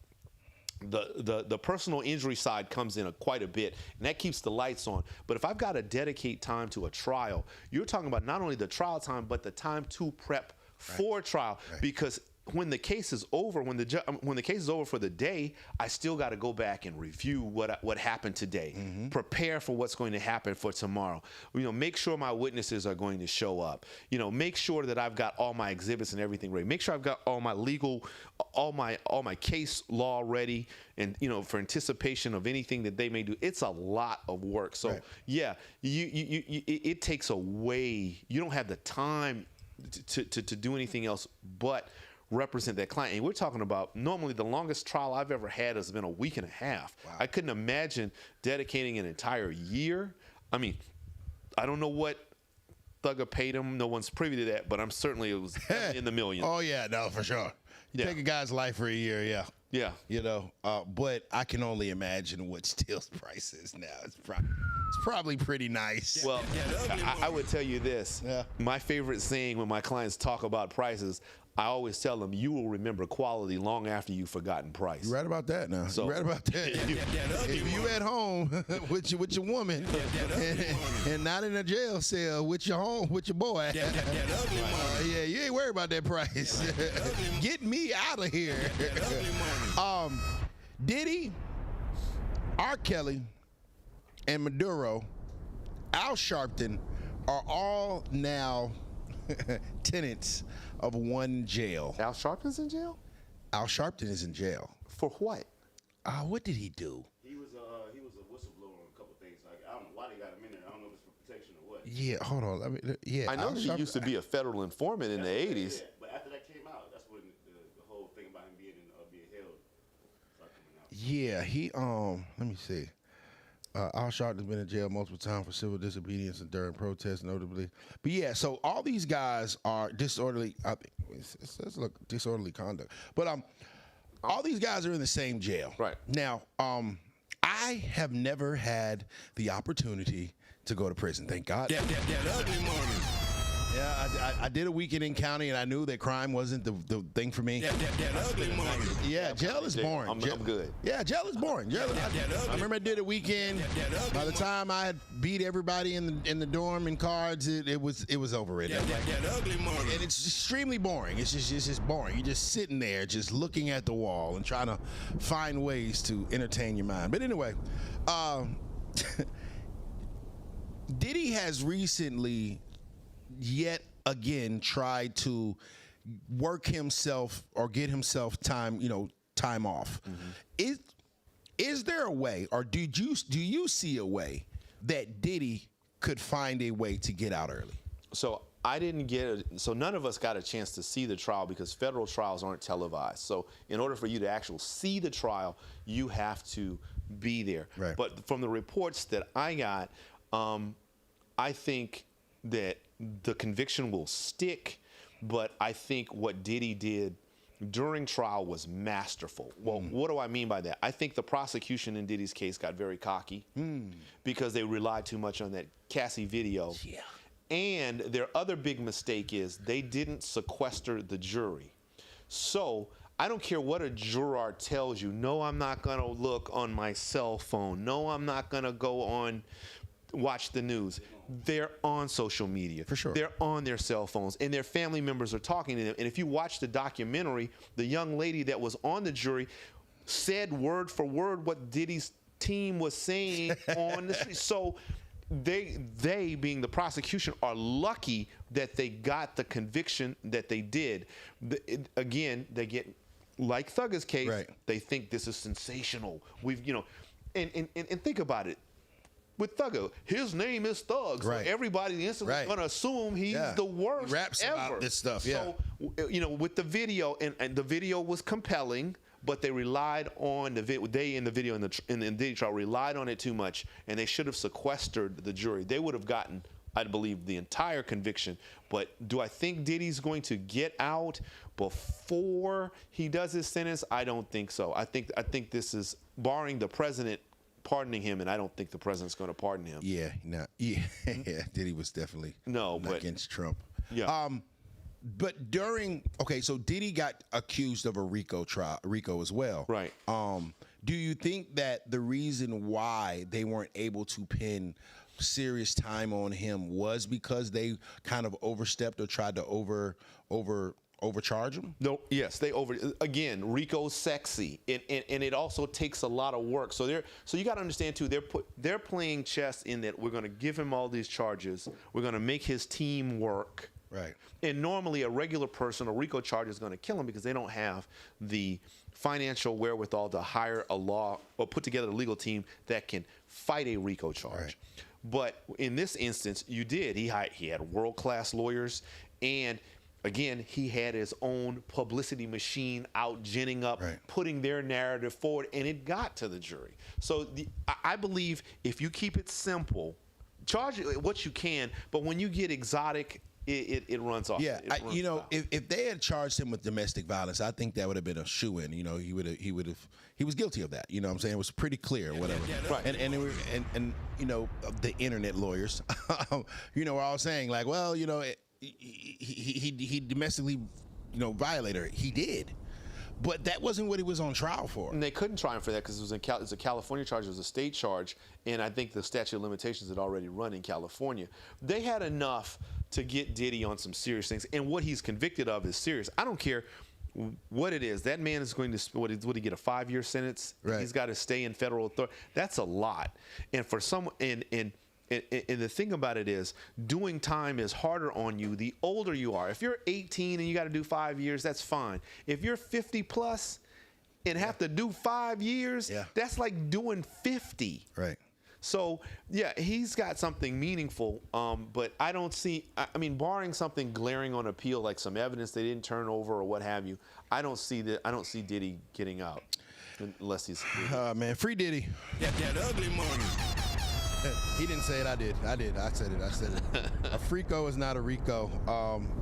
S4: the personal injury side comes in quite a bit, and that keeps the lights on. But if I've got to dedicate time to a trial, you're talking about not only the trial time, but the time to prep for trial, because when the case is over, when the case is over for the day, I still got to go back and review what happened today, prepare for what's going to happen for tomorrow. Make sure my witnesses are going to show up. Make sure that I've got all my exhibits and everything ready. Make sure I've got all my legal, all my case law ready, and for anticipation of anything that they may do. It's a lot of work. So yeah, it takes away. You don't have the time to do anything else but represent that client. And we're talking about, normally the longest trial I've ever had has been a week and a half. Wow. I couldn't imagine dedicating an entire year. I mean, I don't know what Thugger paid him. No one's privy to that, but I'm certainly, it was in the millions.
S5: Oh yeah, no, for sure. You take a guy's life for a year, yeah. But I can only imagine what Steele's price is now. It's probably pretty nice.
S4: Well, I would tell you this. Yeah. My favorite saying when my clients talk about prices, I always tell them, you will remember quality long after you've forgotten price.
S5: You're right about that now.
S4: So,
S5: you're right about that. If you at home with your woman and not in a jail cell with your boy, you ain't worried about that price. Get me out of here. Diddy, R. Kelly, and Maduro, Al Sharpton are all now tenants of one jail.
S4: Al Sharpton's in jail?
S5: Al Sharpton is in jail.
S4: For what?
S5: What did he do?
S6: He was a whistleblower on a couple things. I don't know why they got him in there. I don't know if it's for protection or what.
S5: Yeah, hold on.
S4: I know he used to be a federal informant in the 80s.
S6: Yeah, but after that came out, that's when the whole thing about him being held started coming out.
S5: Yeah, he let me see. Al Sharpton has been in jail multiple times for civil disobedience and during protests, notably. But yeah, so all these guys are disorderly. I think it says disorderly conduct. But all these guys are in the same jail.
S4: Right.
S5: Now, I have never had the opportunity to go to prison. Thank God.
S1: That ugly morning.
S5: Yeah, I did a weekend in county, and I knew that crime wasn't the thing for me.
S1: That ugly morning.
S5: Yeah, jail is boring.
S4: I'm good.
S5: Yeah, jail is boring. I remember I did a weekend. By the time I had beat everybody in the dorm in cards, it was over with.
S1: That ugly morning.
S5: And it's extremely boring. It's just boring. You're just sitting there, just looking at the wall and trying to find ways to entertain your mind. But anyway, Diddy has recently yet again tried to work himself or get himself time off. Mm-hmm. Is there a way, or do you see a way that Diddy could find a way to get out early?
S4: So none of us got a chance to see the trial because federal trials aren't televised. So in order for you to actually see the trial, you have to be there.
S5: Right.
S4: But from the reports that I got, I think that the conviction will stick, but I think what Diddy did during trial was masterful. Well, what do I mean by that? I think the prosecution in Diddy's case got very cocky because they relied too much on that Cassie video. Yeah. And their other big mistake is they didn't sequester the jury. So I don't care what a juror tells you. No, I'm not going to look on my cell phone. No, I'm not going to go on watch the news. They're on social media.
S5: For sure.
S4: They're on their cell phones, and their family members are talking to them. And if you watch the documentary, the young lady that was on the jury said word for word what Diddy's team was saying on the street. So they, being the prosecution, are lucky that they got the conviction that they did. Again, they get, like Thugger's case,
S5: right.
S4: They think this is sensational. And think about it. With Thugger, his name is Thug, so
S5: right.
S4: Everybody instantly going to assume he's the worst
S5: he raps
S4: ever.
S5: About this stuff,
S4: So, with the video, and the video was compelling, but they relied on the video in the Diddy trial relied on it too much, and they should have sequestered the jury. They would have gotten I believe the entire conviction. But do I think Diddy's going to get out before he does his sentence? I don't think so. I think this is barring the president pardoning him, and I don't think the president's going to pardon him.
S5: Yeah, no, yeah, Diddy was definitely not against Trump.
S4: Yeah.
S5: But so Diddy got accused of a RICO as well.
S4: Right.
S5: Do you think that the reason why they weren't able to pin serious time on him was because they kind of overstepped or tried to overcharge him?
S4: No, yes, again, RICO's sexy, and it also takes a lot of work. So you got to understand too, they're playing chess in that we're going to give him all these charges, we're going to make his team work.
S5: Right.
S4: And normally a regular person, a RICO charge is going to kill him because they don't have the financial wherewithal to hire a law or put together a legal team that can fight a RICO charge.
S5: Right.
S4: But in this instance, you did. He had world-class lawyers, and again, he had his own publicity machine out ginning up, putting their narrative forward, and it got to the jury. So I believe if you keep it simple, charge what you can, but when you get exotic, it runs off.
S5: Yeah, if they had charged him with domestic violence, I think that would have been a shoo-in. He was guilty of that. You know what I'm saying? It was pretty clear, whatever.
S4: Right.
S5: And the internet lawyers, were all saying like, well, he domestically, violated her. He did. But that wasn't what he was on trial for.
S4: And they couldn't try him for that because it was a California charge. It was a state charge, and I think the statute of limitations had already run in California. They had enough to get Diddy on some serious things, and what he's convicted of is serious. I don't care what it is. That man is going to, would he get a 5-year sentence?
S5: Right.
S4: He's got to stay in federal authority. That's a lot. And for someone, and the thing about it is, doing time is harder on you the older you are. If you're 18 and you got to do 5 years, that's fine. If you're 50 plus and have to do 5 years, that's like doing 50.
S5: Right.
S4: So, yeah, he's got something meaningful, but I don't see, barring something glaring on appeal, like some evidence they didn't turn over or what have you, I don't see Diddy getting out unless he's free.
S5: Man, free Diddy.
S1: That ugly money.
S5: He didn't say it. I did. I said it. A freako is not a RICO.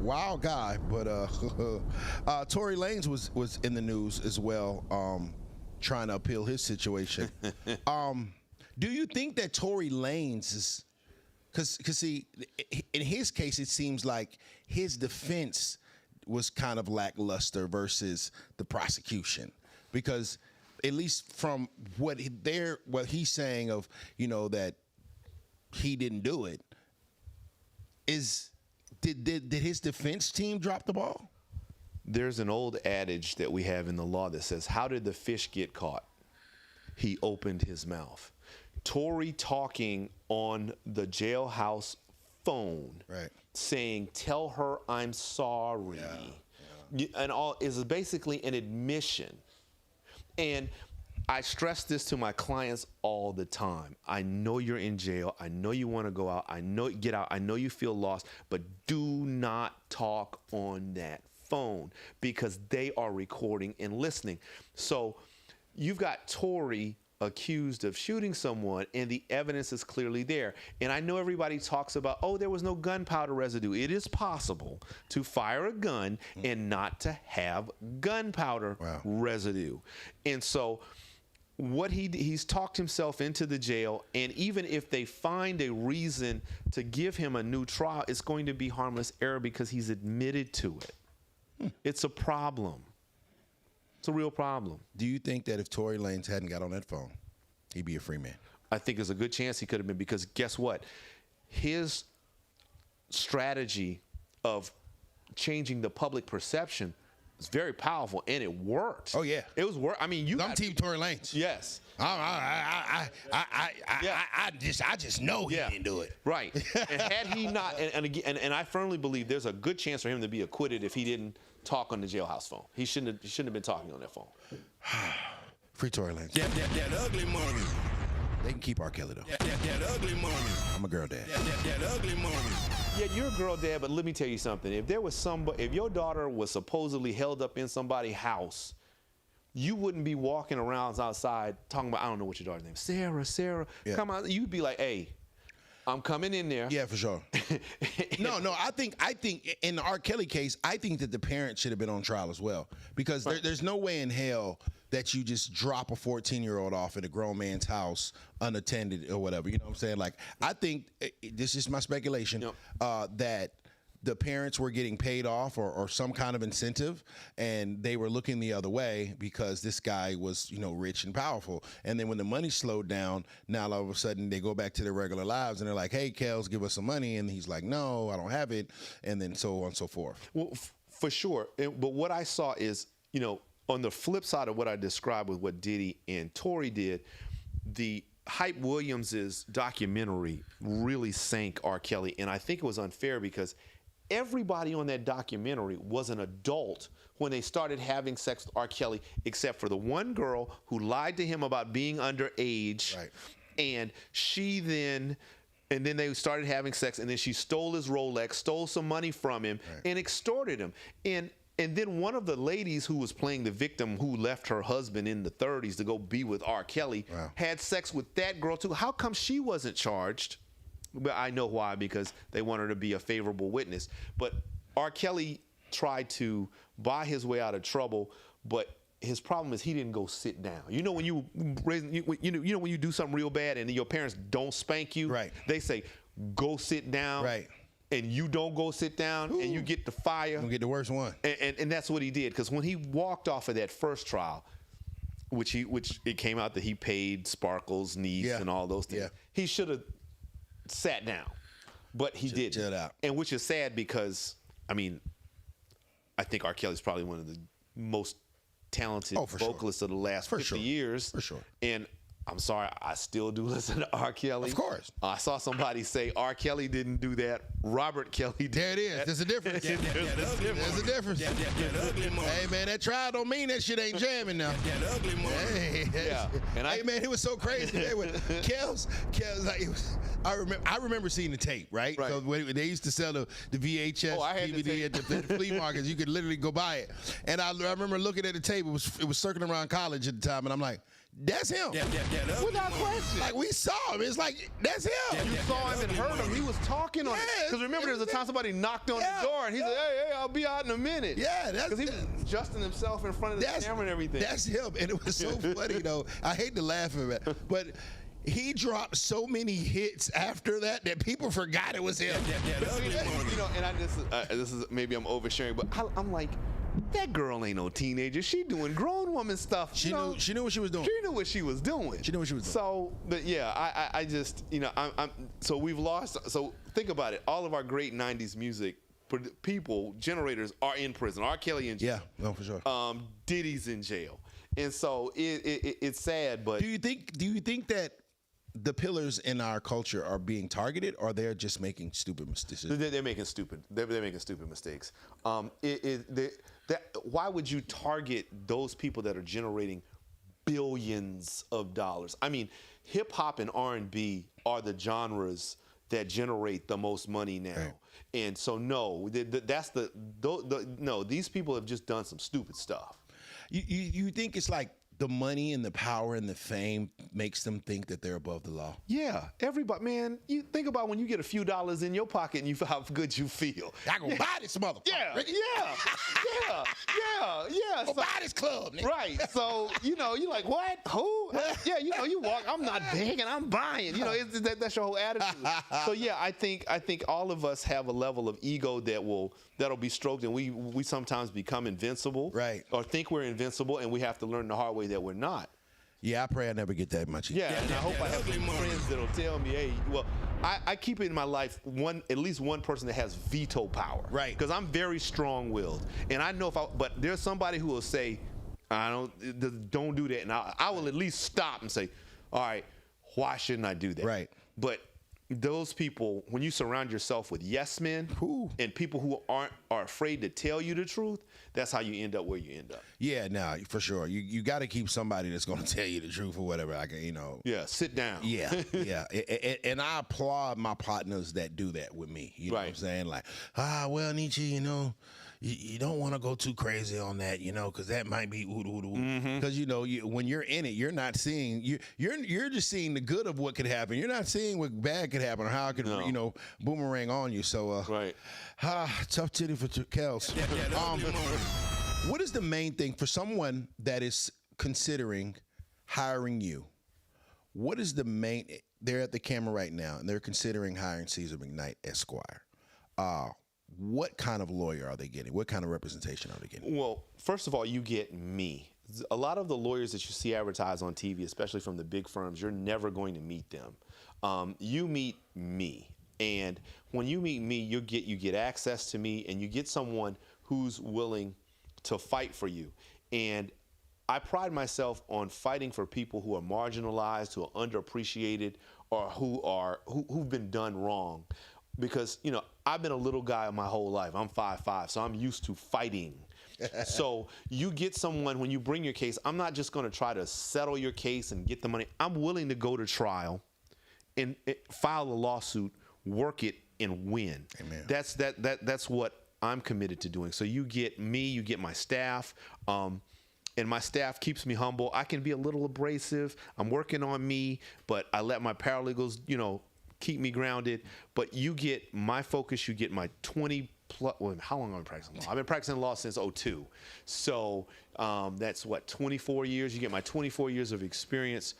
S5: Wild guy, but Tory Lanez was in the news as well, trying to appeal his situation. Do you think that Tory Lanez is, because see, in his case, it seems like his defense was kind of lackluster versus the prosecution, because at least from what he's saying of, that he didn't do it, did his defense team drop the ball?
S4: There's an old adage that we have in the law that says, how did the fish get caught? He opened his mouth. Tory talking on the jailhouse phone, saying, tell her I'm sorry, and all is basically an admission. And I stress this to my clients all the time. I know you're in jail. I know you want to go out. Get out. I know you feel lost, but do not talk on that phone because they are recording and listening. So you've got Tory accused of shooting someone, and the evidence is clearly there. And I know everybody talks about, there was no gunpowder residue. It is possible to fire a gun and not to have gunpowder residue. And so what he's talked himself into the jail, and even if they find a reason to give him a new trial, it's going to be harmless error because he's admitted to it. It's a problem. It's a real problem.
S5: Do you think that if Tory Lanez hadn't got on that phone, he'd be a free man?
S4: I think there's a good chance he could have been, because guess what? His strategy of changing the public perception is very powerful, and it worked.
S5: Oh yeah,
S4: it was work. I'm
S5: Team Tory Lanez.
S4: Yes.
S5: I just know he didn't do it.
S4: Right. And had he not, and I firmly believe there's a good chance for him to be acquitted if he didn't talk on the jailhouse phone. He shouldn't have been talking on that phone.
S5: Free Tory Lanez.
S1: That ugly money.
S5: They can keep R. Kelly though.
S1: That ugly money.
S5: I'm a girl dad.
S1: That ugly money.
S4: Yeah, you're a girl dad, but let me tell you something. If there was if your daughter was supposedly held up in somebody's house, you wouldn't be walking around outside talking about, I don't know what your daughter's name is, Sarah, come on. You'd be like, hey, I'm coming in there.
S5: Yeah, for sure. No, I think in the R. Kelly case, I think that the parents should have been on trial as well, because there's no way in hell that you just drop a 14-year-old off at a grown man's house unattended or whatever. You know what I'm saying? Like, I think this is my speculation, that the parents were getting paid off or some kind of incentive, and they were looking the other way because this guy was, rich and powerful. And then when the money slowed down, now all of a sudden they go back to their regular lives and they're like, hey, Kels, give us some money. And he's like, no, I don't have it. And then so on and so forth.
S4: Well, for sure. But what I saw is, on the flip side of what I described with what Diddy and Tory did, the Hype Williams's documentary really sank R. Kelly. And I think it was unfair because everybody on that documentary was an adult when they started having sex with R. Kelly, except for the one girl who lied to him about being underage.
S5: Right.
S4: And then they started having sex, and then she stole his Rolex, stole some money from him, and extorted him. And then one of the ladies who was playing the victim, who left her husband in the 30s to go be with R. Kelly, had sex with that girl too. How come she wasn't charged? But I know why, because they want her to be a favorable witness. But R. Kelly tried to buy his way out of trouble, but his problem is he didn't go sit down. When you when you do something real bad and your parents don't spank you, they say go sit down, and you don't go sit down, and you get the fire.
S5: You get the worst one.
S4: And that's what he did, because when he walked off of that first trial, which it came out that he paid Sparkle's niece and all those things, he should have sat down, but he didn't.
S5: Chill out.
S4: And which is sad, because I think R. Kelly's probably one of the most talented vocalists of the last 50 years. For sure. And I'm sorry, I still do listen to R. Kelly.
S5: Of course.
S4: I saw somebody say R. Kelly didn't do that. Robert Kelly did.
S5: There it is. There's a difference. There's a difference. Hey, man, that trial don't mean that shit ain't jamming now. Hey, hey, man, it was so crazy. Kels, like, I remember seeing the tape, right? So when they used to sell the VHS DVD at the flea markets, you could literally go buy it. And I remember looking at the tape. It was circling around college at the time, and I'm like, that's him.
S4: Without question.
S5: Like, we saw him. It's like, that's him.
S4: You saw him and heard him. He was talking on it. Because remember, there was a time somebody knocked on the door, and he said, hey, I'll be out in a minute.
S5: Yeah, that's
S4: because he was adjusting himself in front of the camera and everything.
S5: That's him. And it was so funny, though. I hate to laugh at it, but he dropped so many hits after that people forgot it was him.
S4: And I just, this is, maybe I'm oversharing, but I'm like, that girl ain't no teenager. She doing grown woman stuff.
S5: She knew what she was doing.
S4: She knew what she was doing. So, but yeah, I just, so we've lost. So think about it. All of our great '90s music people, generators, are in prison. R. Kelly in jail.
S5: Yeah, no, for sure.
S4: Diddy's in jail, and so it's sad. But
S5: do you think that the pillars in our culture are being targeted, or they're just making stupid mistakes?
S4: They're making stupid. They're making stupid mistakes. Why would you target those people that are generating billions of dollars? I mean, hip hop and R&B are the genres that generate the most money now. Right. And so no, these people have just done some stupid stuff.
S5: You think it's like the money and the power and the fame makes them think that they're above the law?
S4: Yeah, everybody, man. You think about when you get a few dollars in your pocket and you feel how good you feel.
S5: I gonna buy this motherfucker.
S4: Yeah.
S5: Go buy this club, nigga.
S4: Right. So you're like, what? Who? Yeah. You walk. I'm not begging. I'm buying. That's your whole attitude. So yeah, I think all of us have a level of ego that'll be stroked, and we sometimes become invincible.
S5: Right.
S4: Or think we're invincible, and we have to learn the hard way that we're not.
S5: Yeah, I pray I never get that much.
S4: Yeah, and I hope I have some friends that'll tell me, hey, well, I keep it in my life at least one person that has veto power.
S5: Right.
S4: Because I'm very strong-willed, and I know but there's somebody who will say, don't do that, and I will at least stop and say, all right, why shouldn't I do that?
S5: Right.
S4: But those people, when you surround yourself with yes men and people who are afraid to tell you the truth, that's how you end up where you end up.
S5: Yeah, no, for sure. You got to keep somebody that's going to tell you the truth or whatever.
S4: Yeah, sit down.
S5: Yeah, yeah. And I applaud my partners that do that with me. You know what I'm saying? Like, well, Nietzsche, you don't want to go too crazy on that, because that might be because when you're in it, you're not seeing you're just seeing the good of what could happen. You're not seeing what bad could happen or how it could boomerang on you. So
S4: right,
S5: tough titty for Kels. What is the main thing for someone that is considering hiring you? What is the main? They're at the camera right now, and they're considering hiring Cezar McKnight, Esquire. What kind of lawyer are they getting? What kind of representation are they getting?
S4: Well, first of all, you get me. A lot of the lawyers that you see advertised on TV, especially from the big firms, you're never going to meet them. You meet me. And when you meet me, you get access to me, and you get someone who's willing to fight for you. And I pride myself on fighting for people who are marginalized, who are underappreciated, or who've been done wrong. Because, I've been a little guy my whole life. I'm 5'5", so I'm used to fighting. So you get someone, when you bring your case, I'm not just going to try to settle your case and get the money. I'm willing to go to trial and file a lawsuit, work it, and win.
S5: Amen.
S4: That's what I'm committed to doing. So you get me, you get my staff, and my staff keeps me humble. I can be a little abrasive. I'm working on me, but I let my paralegals, keep me grounded. But you get my focus, you get my 20 plus, how long have I been practicing law? I've been practicing law since 2002. So that's 24 years. You get my 24 years of experience.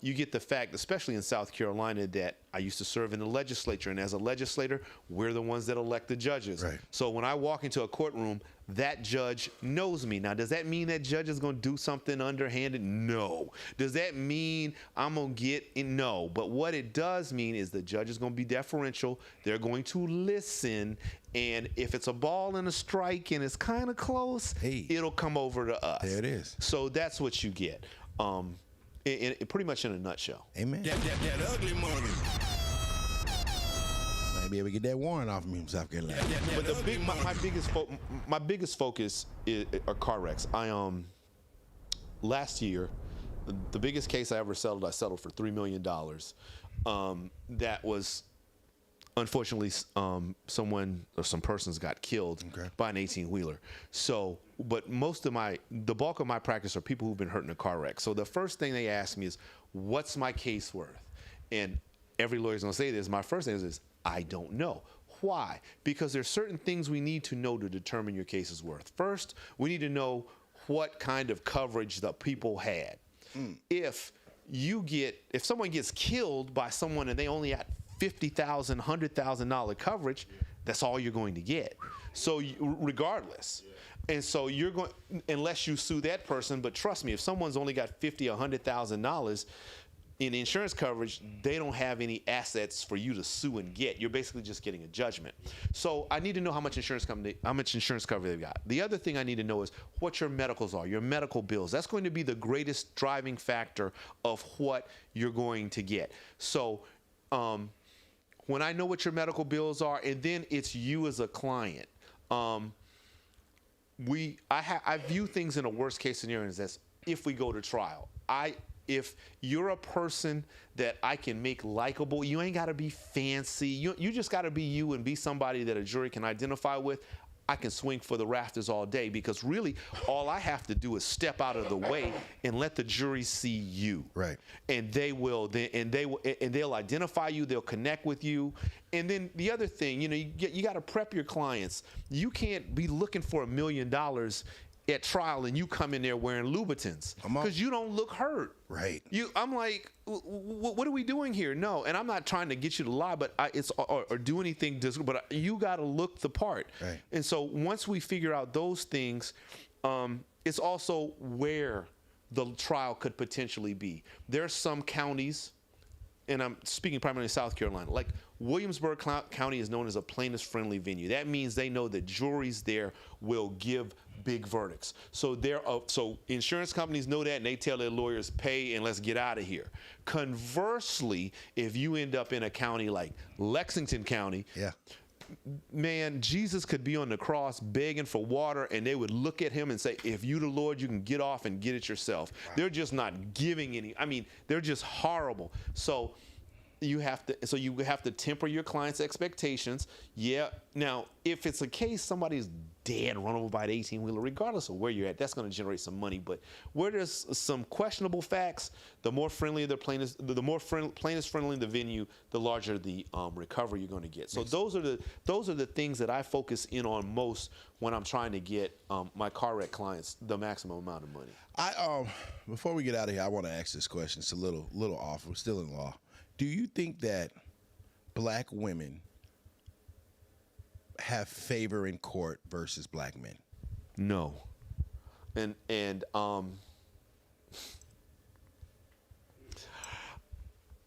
S4: You get the fact, especially in South Carolina, that I used to serve in the legislature. And as a legislator, we're the ones that elect the judges.
S5: Right.
S4: So when I walk into a courtroom, that judge knows me. Now, does that mean that judge is going to do something underhanded? No. Does that mean I'm going to get in? No. But what it does mean is the judge is going to be deferential. They're going to listen. And if it's a ball and a strike and it's kind of close, it'll come over to us.
S5: There it is.
S4: So that's what you get. Pretty much in a nutshell.
S5: Amen.
S1: That ugly money.
S5: Might be able to get that warrant off of me from South Carolina.
S4: But my biggest focus are car wrecks. Last year, the biggest case I ever settled, I settled for $3 million. That was, unfortunately, someone or some persons got killed by an 18-wheeler. So, but the bulk of my practice are people who've been hurt in a car wreck. So the first thing they ask me is, what's my case worth? And every lawyer's gonna say this. My first answer is, I don't know. Why? Because there's certain things we need to know to determine your case's worth. First, we need to know what kind of coverage the people had. If someone gets killed by someone and they only had $50,000, $100,000 coverage, that's all you're going to get. So regardless. And so you're going, unless you sue that person, but trust me, if someone's only got $50,000 or $100,000 in insurance coverage, they don't have any assets for you to sue and get. You're basically just getting a judgment. So I need to know how much insurance cover they've got. The other thing I need to know is what your medicals are, your medical bills. That's going to be the greatest driving factor of what you're going to get. So when I know what your medical bills are, and then it's you as a client, I view things in a worst case scenario as if we go to trial. If you're a person that I can make likable, you ain't got to be fancy. You just got to be you and be somebody that a jury can identify with. I can swing for the rafters all day, because really all I have to do is step out of the way and let the jury see you.
S5: Right.
S4: And they'll identify you. They'll connect with you. And then the other thing, you got to prep your clients. You can't be looking for $1 million at trial and you come in there wearing Louboutins because you don't look hurt.
S5: Right.
S4: I'm like, what are we doing here? No, and I'm not trying to get you to lie, but or do anything. But you got to look the part.
S5: Right.
S4: And so once we figure out those things, it's also where the trial could potentially be. There are some counties, and I'm speaking primarily of South Carolina, like Williamsburg County is known as a plaintiff-friendly venue. That means they know that juries there will give big verdicts. So so insurance companies know that, and they tell their lawyers, pay and let's get out of here. Conversely, if you end up in a county like Lexington County, man, Jesus could be on the cross begging for water, and they would look at him and say, if you the Lord, you can get off and get it yourself. Wow. They're just not giving any. I mean, they're just horrible. So you have to temper your client's expectations. Yeah. Now, if it's a case somebody's dead, run over by an 18-wheeler, regardless of where you're at, that's going to generate some money. But where there's some questionable facts, the more friendly the plaintiff's friendly the venue, the larger the recovery you're going to get. So those are the things that I focus in on most when I'm trying to get my car wreck clients the maximum amount of money.
S5: Before we get out of here, I want to ask this question. It's a little off. We're still in law. Do you think that black women have favor in court versus black men?
S4: No. And I'm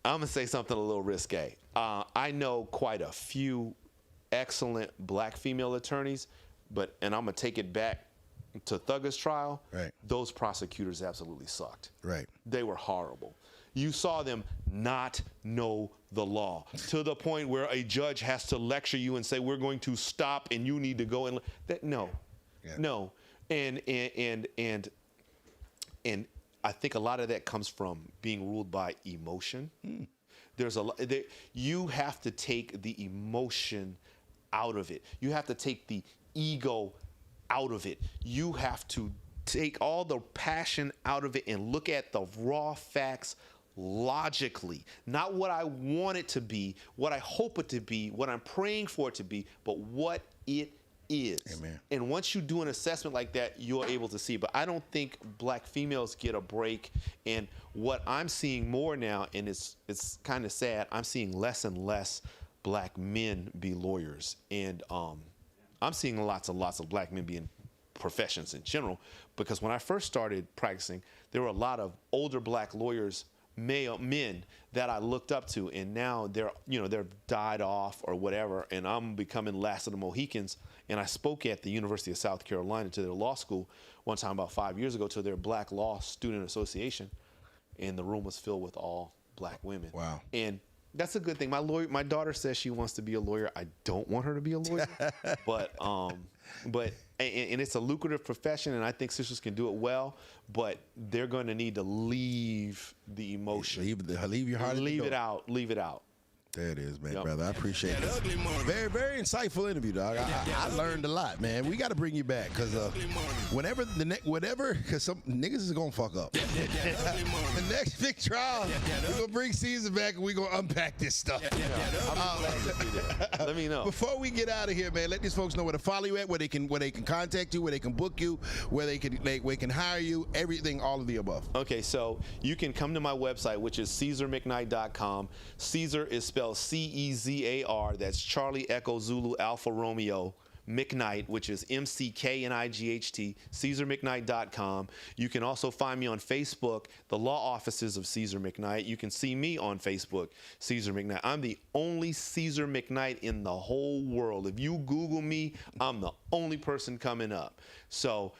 S4: gonna say something a little risque. I know quite a few excellent black female attorneys, and I'm gonna take it back to Thugger's trial.
S5: Right.
S4: Those prosecutors absolutely sucked.
S5: Right.
S4: They were horrible. You saw them not know the law to the point where a judge has to lecture you and say, we're going to stop and you need to go and no. And I think a lot of that comes from being ruled by emotion. There's you have to take the emotion out of it. You have to take the ego out of it. You have to take all the passion out of it and look at the raw facts logically, not what I want it to be, what I hope it to be, what I'm praying for it to be, but what it is.
S5: Amen.
S4: And once you do an assessment like that, you're able to see. But I don't think black females get a break. And what I'm seeing more now, and it's kind of sad, I'm seeing less and less black men be lawyers. And I'm seeing lots of black men be in professions in general, because when I first started practicing, there were a lot of older black lawyers, men that I looked up to, and now they're died off or whatever, and I'm becoming last of the Mohicans. And I spoke at the University of South Carolina to their law school one time about 5 years ago to their Black Law Student Association, and the room was filled with all black women.
S5: Wow.
S4: And that's a good thing. My daughter says she wants to be a lawyer. I don't want her to be a lawyer, but it's a lucrative profession, and I think sisters can do it well. But they're going to need to leave the emotion.
S5: Leave your heart.
S4: Leave it out. Leave it out.
S5: There it is, man, brother. I appreciate it. Very, very insightful interview, dog. I learned a lot, man. We got to bring you back because because some niggas is gonna fuck up. The next big trial, we're gonna bring Cezar back and we're gonna unpack this stuff.
S4: Let me know.
S5: Before we get out of here, man, let these folks know where to follow you at, where they can contact you, where they can book you, where they can hire you, everything, all of the above.
S4: Okay, so you can come to my website, which is CezarMcKnight.com. Cezar is spelled C-E-Z-A-R. That's Charlie Echo Zulu Alpha Romeo McKnight, which is M-C-K-N-I-G-H-T, CezarMcKnight.com. You can also find me on Facebook, the law offices of Cezar McKnight. You can see me on Facebook, Cezar McKnight. I'm the only Cezar McKnight in the whole world. If you Google me, I'm the only person coming up. So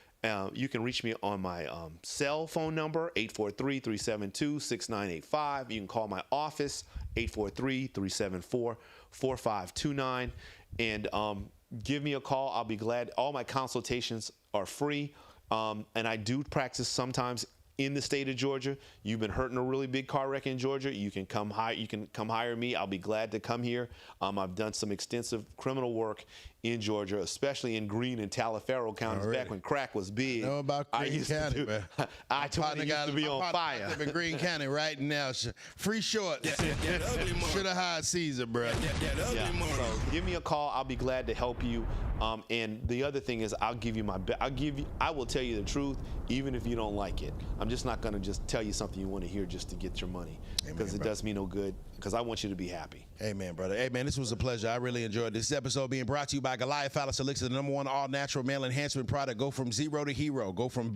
S4: you can reach me on my cell phone number, 843-372-6985. You can call my office, 843-374-4529. And give me a call. I'll be glad. All my consultations are free. And I do practice sometimes in the state of Georgia. You've been hurt in a really big car wreck in Georgia, you can come hire me. I'll be glad to come here. I've done some extensive criminal work in Georgia, especially in Greene and Taliaferro counties, back when crack was big.
S5: I know about Greene County, man.
S4: I-20 used to be on fire.
S5: I'm in Greene County right now. Free short. Should have hired Cezar, bro.
S4: So give me a call. I'll be glad to help you. And the other thing is, I will tell you the truth, even if you don't like it. I'm just not going to just tell you something you want to hear just to get your money, because it does me no good, because I want you to be happy.
S5: Amen, brother. Hey, man, this was a pleasure. I really enjoyed this episode being brought to you by Goliath Phallus Elixir, the #1 all-natural male enhancement product. Go from zero to hero. Go from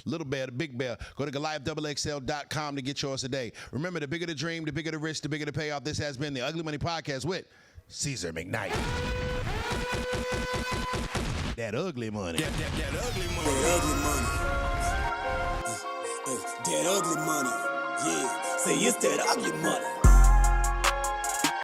S5: little bear to big bear. Go to GoliathXXL.com to get yours today. Remember, the bigger the dream, the bigger the risk, the bigger the payoff. This has been the Ugly Money Podcast with Cezar McKnight. That ugly money.
S1: That ugly money. That ugly money. That ugly money. Yeah. Say it's that ugly money.